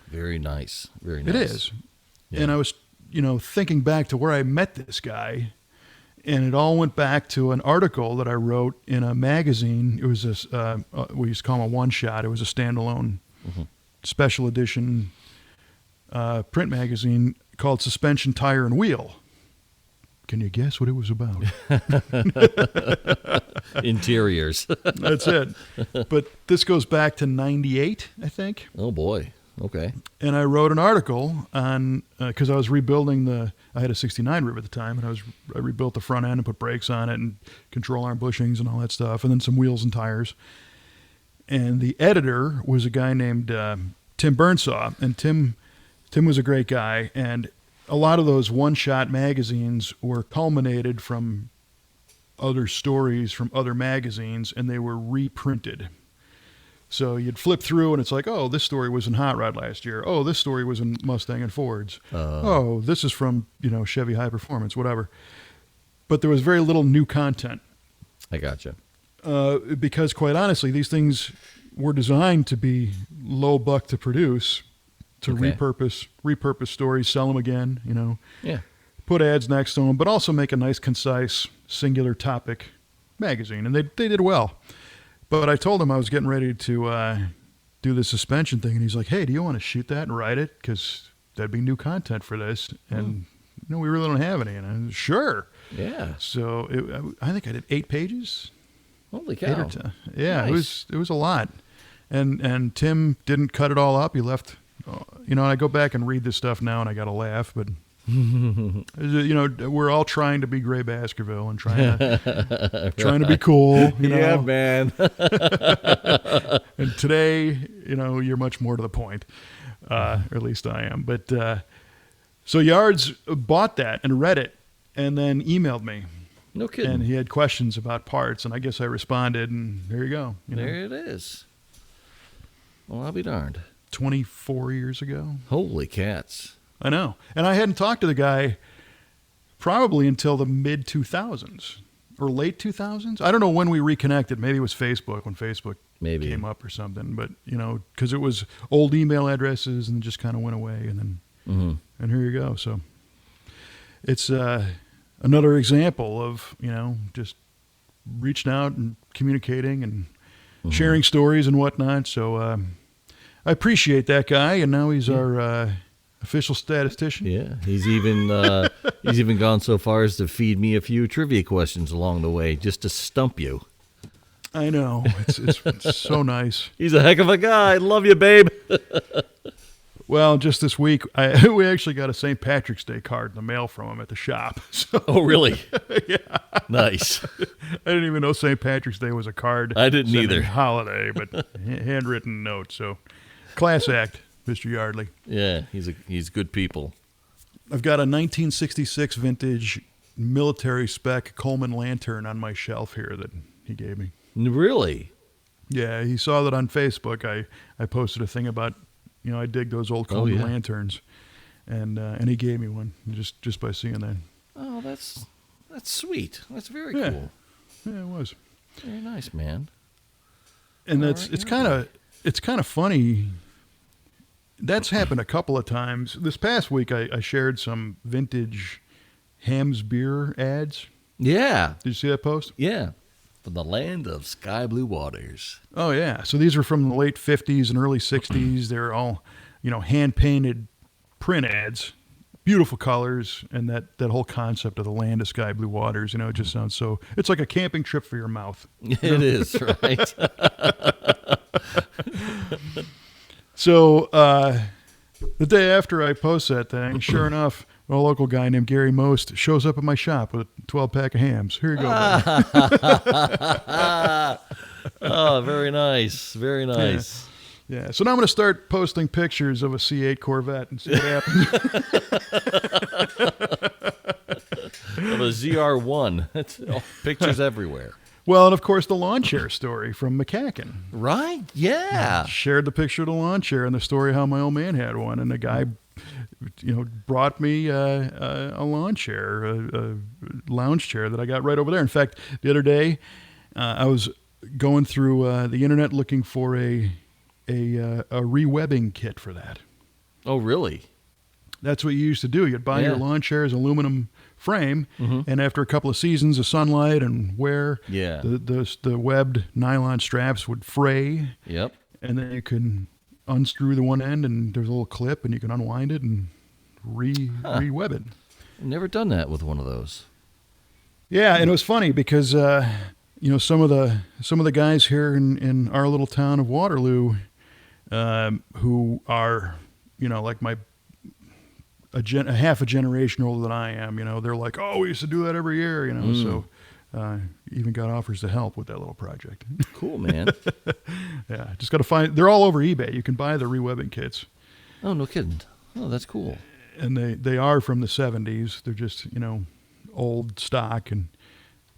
Very nice. Very nice. It is. Yeah. And I was, thinking back to where I met this guy, and it all went back to an article that I wrote in a magazine. It was we used to call them a one-shot. It was a standalone special edition print magazine called Suspension, Tire, and Wheel. Can you guess what it was about? Interiors. That's it. But this goes back to 98, I think. Oh, boy. Okay. And I wrote an article on, because I was rebuilding I had a 69 Riv at the time, and I rebuilt the front end and put brakes on it and control arm bushings and all that stuff, and then some wheels and tires. And the editor was a guy named Tim Burnsaw, and Tim was a great guy, and a lot of those one-shot magazines were culminated from other stories from other magazines, and they were reprinted. So you'd flip through, and it's like, oh, this story was in Hot Rod last year. Oh, this story was in Mustang and Fords. Oh, this is from Chevy High Performance, whatever. But there was very little new content. I gotcha. Because quite honestly, these things were designed to be low buck to produce, to repurpose stories, sell them again, Yeah. put ads next to them, but also make a nice, concise, singular topic magazine. And they did well. But I told him I was getting ready to do the suspension thing, and he's like, hey, do you want to shoot that and write it? Because that'd be new content for this. And, we really don't have any. And I was, sure. Yeah. So I think I did 8 pages. Holy cow. 8 or 10. Yeah, Nice. it was a lot. And Tim didn't cut it all up. He left, and I go back and read this stuff now, and I got to laugh, but we're all trying to be Gray Baskerville and trying to be cool, Yeah, man. And today, you're much more to the point, or at least I am. But so Yards bought that and read it, and then emailed me. No kidding. And he had questions about parts, and I guess I responded, and there you go. There it is. Well, I'll be darned. 24 years ago. Holy cats. I know. And I hadn't talked to the guy probably until the mid-2000s or late 2000s. I don't know when we reconnected. Maybe it was Facebook, when Facebook came up or something. But, because it was old email addresses and just kind of went away. And then, and here you go. So it's another example of, just reaching out and communicating and sharing stories and whatnot. So I appreciate that guy. And now he's our official statistician. Yeah, he's even gone so far as to feed me a few trivia questions along the way just to stump you. I know. It's so nice. He's a heck of a guy. Love you, babe. Well, just this week, we actually got a St. Patrick's Day card in the mail from him at the shop. So, Oh, really? yeah. Nice. I didn't even know St. Patrick's Day was a card. I didn't sending either. Holiday, but handwritten note. So, class act, Mr. Yardley. Yeah, he's good people. I've got a 1966 vintage military spec Coleman lantern on my shelf here that he gave me. Really? Yeah, he saw that on Facebook. I posted a thing about, I dig those old Coleman lanterns, and he gave me one just by seeing that. Oh, that's sweet. That's very cool. Yeah, it was. Very nice, man. And it's kind of funny. that's happened a couple of times. This past week, I shared some vintage Hamm's beer ads. Yeah. Did you see that post? Yeah. From the land of sky blue waters. Oh, yeah. So these are from the late 50s and early 60s. They're all, hand-painted print ads, beautiful colors, and that whole concept of the land of sky blue waters, it just sounds so, it's like a camping trip for your mouth. It is, right? So the day after I post that thing, sure enough, a local guy named Gary Most shows up at my shop with a 12-pack of hams. Here you go, buddy. Oh, very nice. Very nice. Yeah. So now I'm going to start posting pictures of a C8 Corvette and see what happens. Of a ZR1. It's pictures everywhere. Well, and of course, the lawn chair story from McCacken. Right? Yeah. Shared the picture of the lawn chair and the story how my old man had one. And the guy, brought me a lawn chair, a lounge chair that I got right over there. In fact, the other day, I was going through the internet looking for a rewebbing kit for that. Oh, really? That's what you used to do. You'd buy your lawn chair's aluminum frame, and after a couple of seasons of sunlight and wear, the webbed nylon straps would fray. Yep. And then you can unscrew the one end, and there's a little clip, and you can unwind it and re-web it. I've never done that with one of those. Yeah, and it was funny because some of the guys here in our little town of Waterloo, who are like a half a generation older than I am, they're like, oh, we used to do that every year, so even got offers to help with that little project. Cool, man. Yeah, just got to find, they're all over eBay. You can buy the rewebbing kits. Oh, no kidding. Oh, that's cool. And they are from the 70s. They're just, old stock, and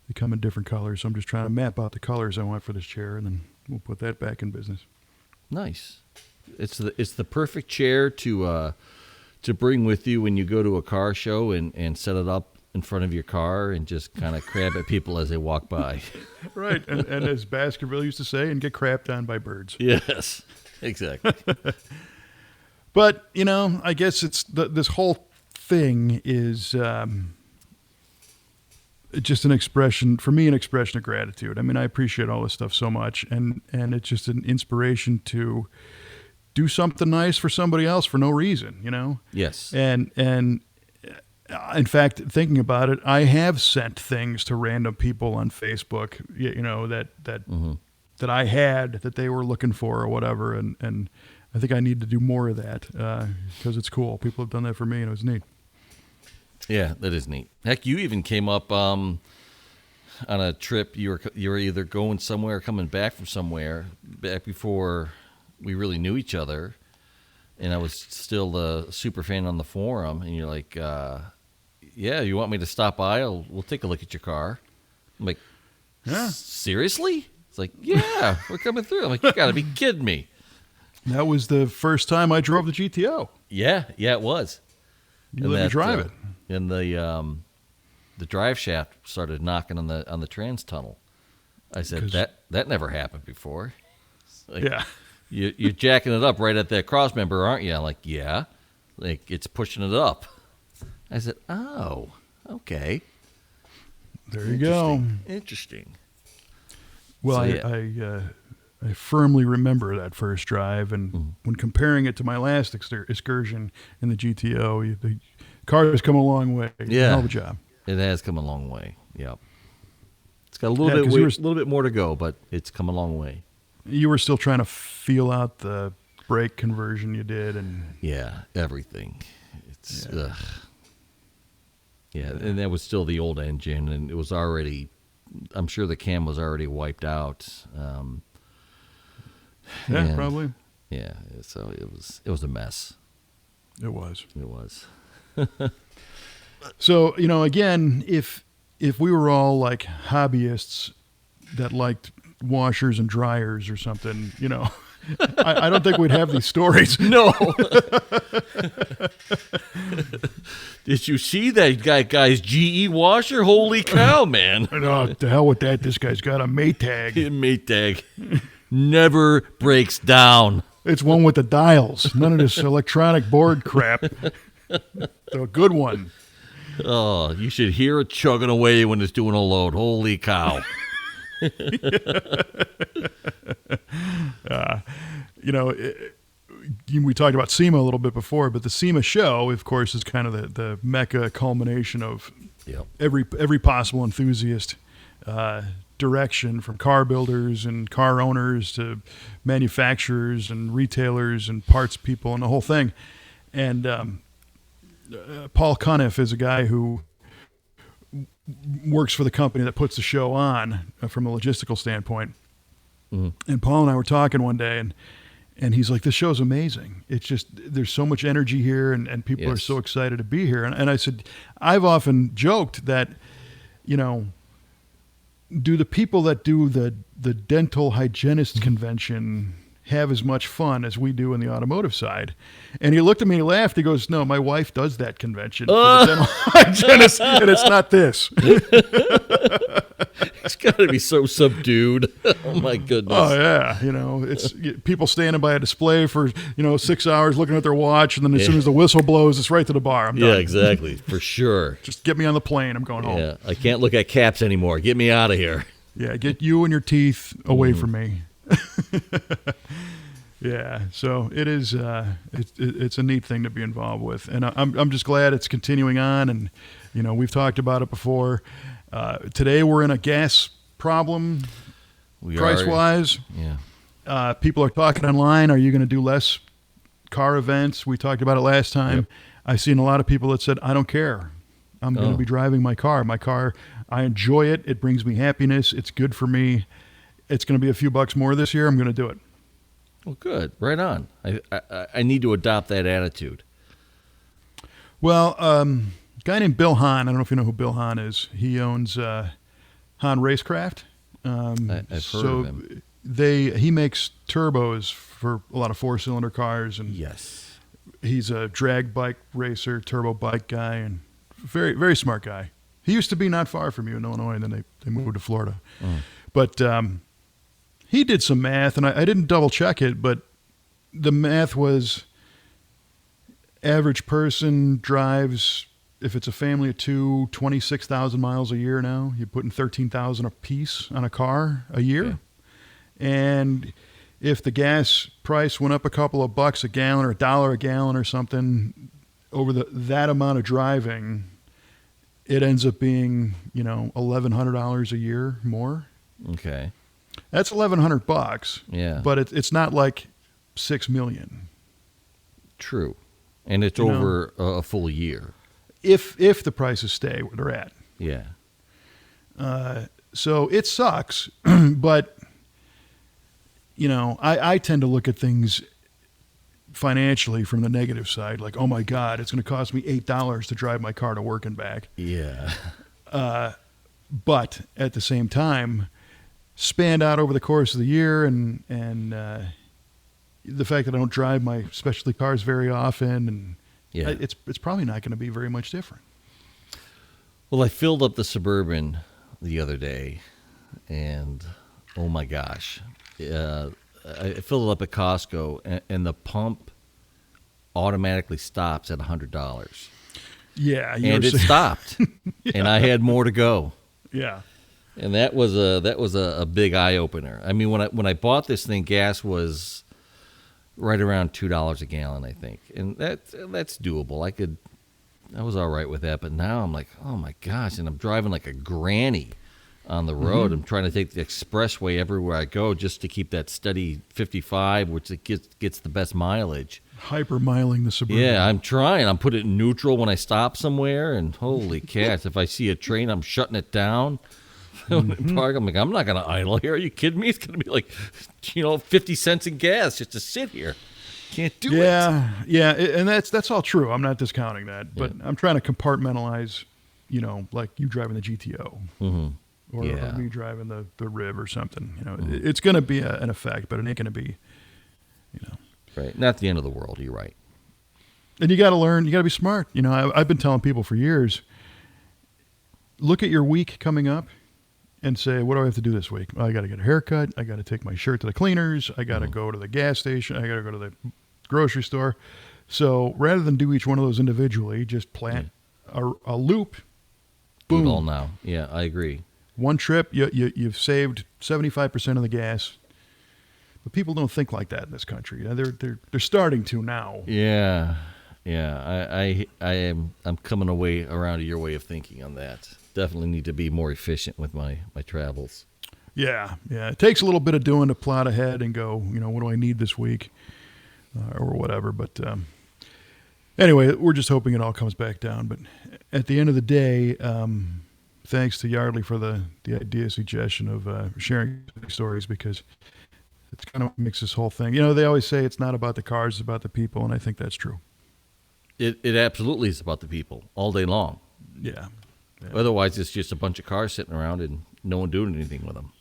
they come in different colors. So I'm just trying to map out the colors I want for this chair, and then we'll put that back in business. Nice. It's the perfect chair to bring with you when you go to a car show and set it up in front of your car and just kind of crab at people as they walk by. Right. And as Baskerville used to say, and get crapped on by birds. Yes, exactly. But, I guess it's this whole thing is just an expression of gratitude. I mean, I appreciate all this stuff so much, and it's just an inspiration to do something nice for somebody else for no reason, Yes. And in fact, thinking about it, I have sent things to random people on Facebook, that I had that they were looking for or whatever, and I think I need to do more of that because it's cool. People have done that for me, and it was neat. Yeah, that is neat. Heck, you even came up on a trip. You were either going somewhere or coming back from somewhere back before we really knew each other, and I was still a super fan on the forum, and you're like, yeah, you want me to stop by? We'll take a look at your car. I'm like, yeah. Seriously? It's like, yeah, we're coming through. I'm like, you got to be kidding me. That was the first time I drove the GTO. Yeah, it was. You let me drive it. And the drive shaft started knocking on the trans tunnel. I said, that never happened before. Like, yeah. You're jacking it up right at that cross member, aren't you? I'm like, yeah. Like, it's pushing it up. I said, oh, okay. There you go. Interesting. Well, So, yeah. I firmly remember that first drive, and when comparing it to my last excursion in the GTO, the car has come a long way. Yeah. Hell of a job. It has come a long way. Yep. It's got a little bit more to go, but it's come a long way. You were still trying to feel out the brake conversion you did, and yeah, everything. It's and that was still the old engine, and it was already. I'm sure the cam was already wiped out. Yeah, probably. Yeah, so it was a mess. It was. It was. So, again, if we were all like hobbyists that liked washers and dryers or something, I don't think we'd have these stories. No. Did you see that guy's GE washer? Holy cow, man. No, to hell with that. This guy's got a Maytag. Maytag never breaks down. It's one with the dials. None of this electronic board crap. So a good one. Oh, you should hear it chugging away when it's doing a load. Holy cow. We talked about SEMA a little bit before, but the SEMA show, of course, is kind of the mecca culmination of every possible enthusiast direction, from car builders and car owners to manufacturers and retailers and parts people and the whole thing. And Paul Cuniff is a guy who works for the company that puts the show on from a logistical standpoint. Mm-hmm. And Paul and I were talking one day, and he's like, this show's amazing. It's just, there's so much energy here, and people are so excited to be here. And I said, I've often joked that, do the people that do the dental hygienist convention have as much fun as we do in the automotive side? And he looked at me and he laughed. He goes, no, my wife does that convention for the dental hygienist, and it's not this. It's got to be so subdued. Oh, my goodness. Oh, yeah. It's people standing by a display for, 6 hours looking at their watch, and then as soon as the whistle blows, it's right to the bar. I'm done. Yeah, exactly. For sure. Just get me on the plane. I'm going home. Yeah, I can't look at caps anymore. Get me out of here. Yeah, get you and your teeth away from me. Yeah, so it is. It's a neat thing to be involved with, and I'm just glad it's continuing on. And we've talked about it before. Today we're in a gas problem, price wise. Yeah. People are talking online. Are you going to do less car events? We talked about it last time. Yep. I've seen a lot of people that said, I don't care. I'm going to be driving my car. My car, I enjoy it. It brings me happiness. It's good for me. It's going to be a few bucks more this year. I'm going to do it. Well, good. Right on. I need to adopt that attitude. Well, a guy named Bill Hahn, I don't know if you know who Bill Hahn is. He owns Hahn Racecraft. I've heard of him. He makes turbos for a lot of four-cylinder cars. And yes. He's a drag bike racer, turbo bike guy, and very, very smart guy. He used to be not far from you in Illinois, and then they moved to Florida. But he did some math, and I didn't double check it, but the math was average person drives, if it's a family of two, 26,000 miles a year now. You're putting 13,000 a piece on a car a year. Yeah. And if the gas price went up a couple of bucks a gallon or $1 a gallon or something over that amount of driving, it ends up being, $1,100 a year more. Okay. That's $1,100. Yeah. But it's not like $6 million. True. And it's over a full year. If the prices stay where they're at. Yeah. So it sucks, but I tend to look at things financially from the negative side, like, oh my God, it's going to cost me $8 to drive my car to work and back. Yeah. But at the same time, spanned out over the course of the year, and the fact that I don't drive my specialty cars very often, and it's probably not going to be very much different. Well, I filled up the Suburban the other day, and oh my gosh, I filled it up at Costco, and the pump automatically stops at $100. Yeah, and it stopped, and I had more to go. Yeah. And that was a big eye opener. I mean, when I bought this thing, gas was right around $2 a gallon, I think, and that's doable. I was all right with that. But now I'm like, oh my gosh, and I'm driving like a granny on the road. Mm-hmm. I'm trying to take the expressway everywhere I go just to keep that steady 55, which it gets the best mileage. Hyper-miling the Suburban. Yeah, I'm trying. I'm putting it in neutral when I stop somewhere, and holy cats, if I see a train, I'm shutting it down. Mm-hmm. I'm like, I'm not going to idle here. Are you kidding me? It's going to be like, 50 cents in gas just to sit here. Can't do it. Yeah, and that's all true. I'm not discounting that, but I'm trying to compartmentalize, like you driving the GTO, or me driving the Rib or something. It's going to be an effect, but it ain't going to be, Right, not the end of the world. You're right. And you got to learn. You got to be smart. I've been telling people for years. Look at your week coming up, and say, what do I have to do this week? Well, I got to get a haircut. I got to take my shirt to the cleaners. I got to go to the gas station. I got to go to the grocery store. So rather than do each one of those individually, just plant a loop. Boom. Do it all now. Yeah, I agree. One trip, you've saved 75% of the gas. But people don't think like that in this country. They're starting to now. Yeah. I'm coming around to your way of thinking on that. Definitely need to be more efficient with my travels. Yeah. It takes a little bit of doing to plot ahead and go, what do I need this week or whatever. But anyway, we're just hoping it all comes back down. But at the end of the day, thanks to Yardley for the idea suggestion of sharing stories, because it's kind of what makes this whole thing. They always say it's not about the cars, it's about the people, and I think that's true. It absolutely is about the people all day long. Yeah. Otherwise, it's just a bunch of cars sitting around and no one doing anything with them.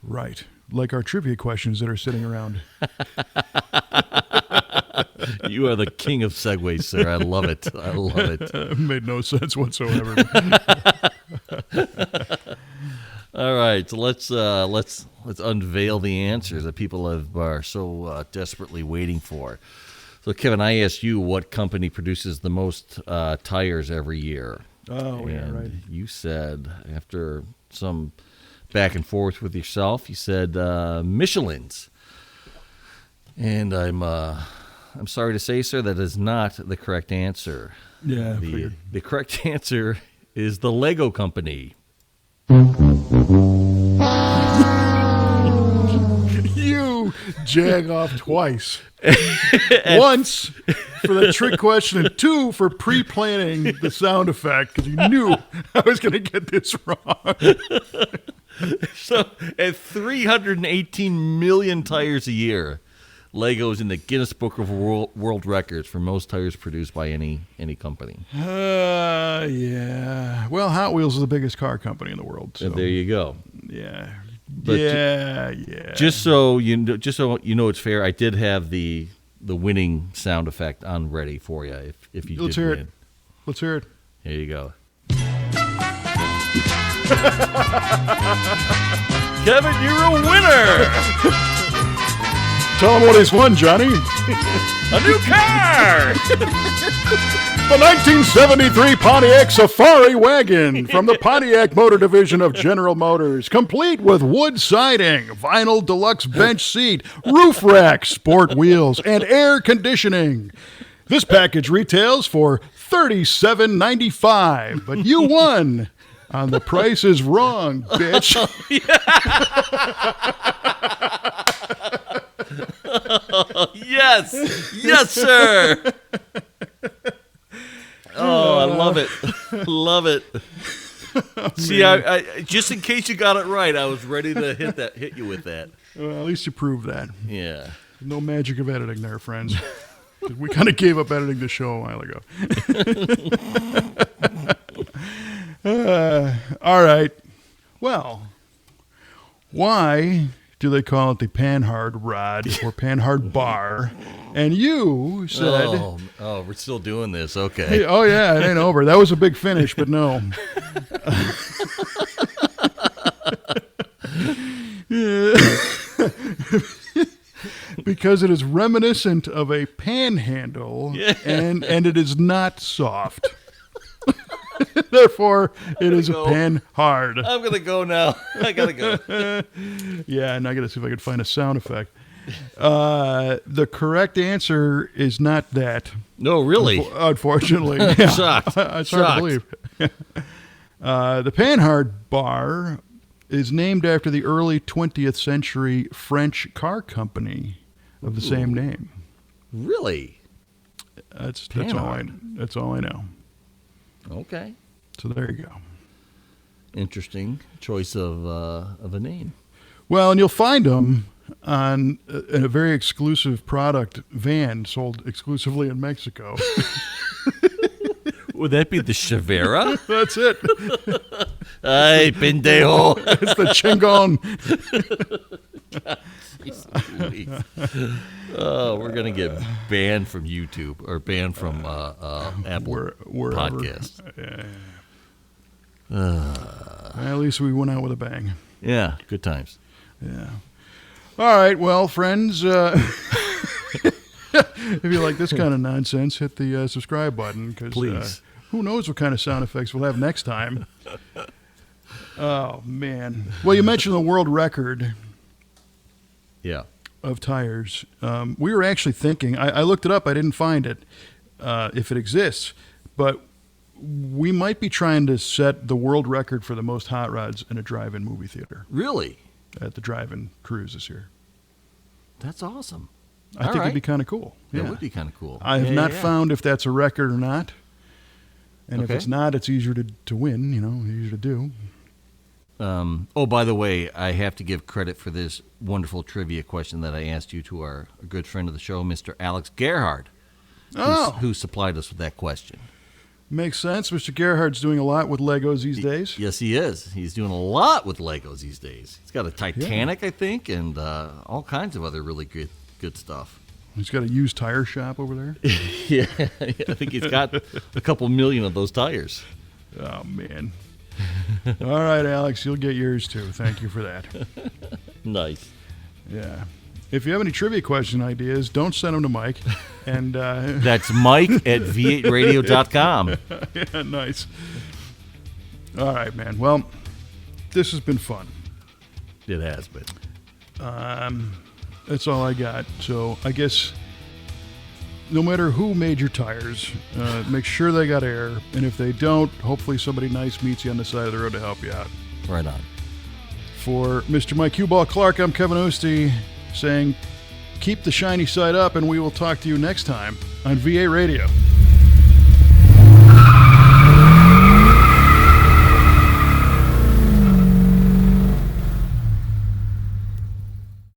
Right. Like our trivia questions that are sitting around. You are the king of segues, sir. I love it. It made no sense whatsoever. All right, so let's unveil the answers that people are so desperately waiting for. So, Kevin, I asked you what company produces the most tires every year. Oh, and yeah, right. You said, after some back and forth with yourself, you said Michelin's. And I'm sorry to say, sir, that is not the correct answer. Yeah, the correct answer is the Lego Company. You jag off twice. Once for the trick question, and two for pre-planning the sound effect, because you knew I was going to get this wrong. So, at 318 million tires a year, Lego's in the Guinness Book of World Records for most tires produced by any company. Yeah. Well, Hot Wheels is the biggest car company in the world. So. And there you go. Yeah. But yeah. Just so you know it's fair, I did have the winning sound effect on ready for you. If you Let's did hear win. it. Let's hear it. Here you go. Kevin, you're a winner. Tell him what he's won, Johnny. A new car. The 1973 Pontiac Safari Wagon from the Pontiac Motor Division of General Motors, complete with wood siding, vinyl deluxe bench seat, roof rack, sport wheels, and air conditioning. This package retails for $37.95, but you won on The Price is Wrong, bitch. Yes, sir. Oh, I love it. See, I just in case you got it right, I was ready to hit you with that. Well, at least you proved that. Yeah. No magic of editing there, friends. We kind of gave up editing the show a while ago. All right. Well, why do they call it the Panhard rod or Panhard bar? And you said... Oh, we're still doing this. Okay. Hey, oh, yeah, it ain't over. That was a big finish, but no. Because it is reminiscent of a panhandle, and it is not soft. Therefore, it is a Panhard. I'm going to go now. I got to go. Yeah, and I got to see if I can find a sound effect. The correct answer is not that. No, really? Unfortunately. Yeah. Shocked. It's hard to believe. The Panhard bar is named after the early 20th century French car company of the same name. Really? That's all I know. Okay. So there you go. Interesting choice of a name. Well, and you'll find them in a very exclusive product van sold exclusively in Mexico. Would that be the Chevera? That's it. Ay, pendejo. It's the Chingon. Oh, we're going to get banned from YouTube or banned from Apple Wherever. Podcast. At least we went out with a bang. Yeah, good times. Yeah. All right, well, friends, if you like this kind of nonsense, hit the subscribe button, because Please. Who knows what kind of sound effects we'll have next time. Oh, man. Well, you mentioned the world record Yeah. of tires. We were actually thinking, I looked it up, I didn't find it, if it exists, but we might be trying to set the world record for the most hot rods in a drive-in movie theater Really? at the drive-in cruise this year. That's awesome. I think it'd be kind of cool. That Yeah. would be kind of cool. I have not Yeah. found if that's a record or not. And if Okay. it's not, it's easier to win, easier to do. Oh, by the way, I have to give credit for this wonderful trivia question that I asked you to our good friend of the show, Mr. Alex Gerhard, who supplied us with that question. Makes sense. Mr. Gerhard's doing a lot with Legos these days. Yes, he is. He's doing a lot with Legos these days. He's got a Titanic, I think, and all kinds of other really good stuff. He's got a used tire shop over there. Yeah, I think he's got a couple million of those tires. Oh, man. All right, Alex, you'll get yours too. Thank you for that. Nice. Yeah. If you have any trivia question ideas, don't send them to Mike. And That's Mike at V8Radio.com. yeah, nice. All right, man. Well, this has been fun. It has been. That's all I got. So I guess no matter who made your tires, make sure they got air. And if they don't, hopefully somebody nice meets you on the side of the road to help you out. Right on. For Mr. Mike Q-Ball Clarke, I'm Kevin Oeste saying keep the shiny side up, and we will talk to you next time on V8 Radio.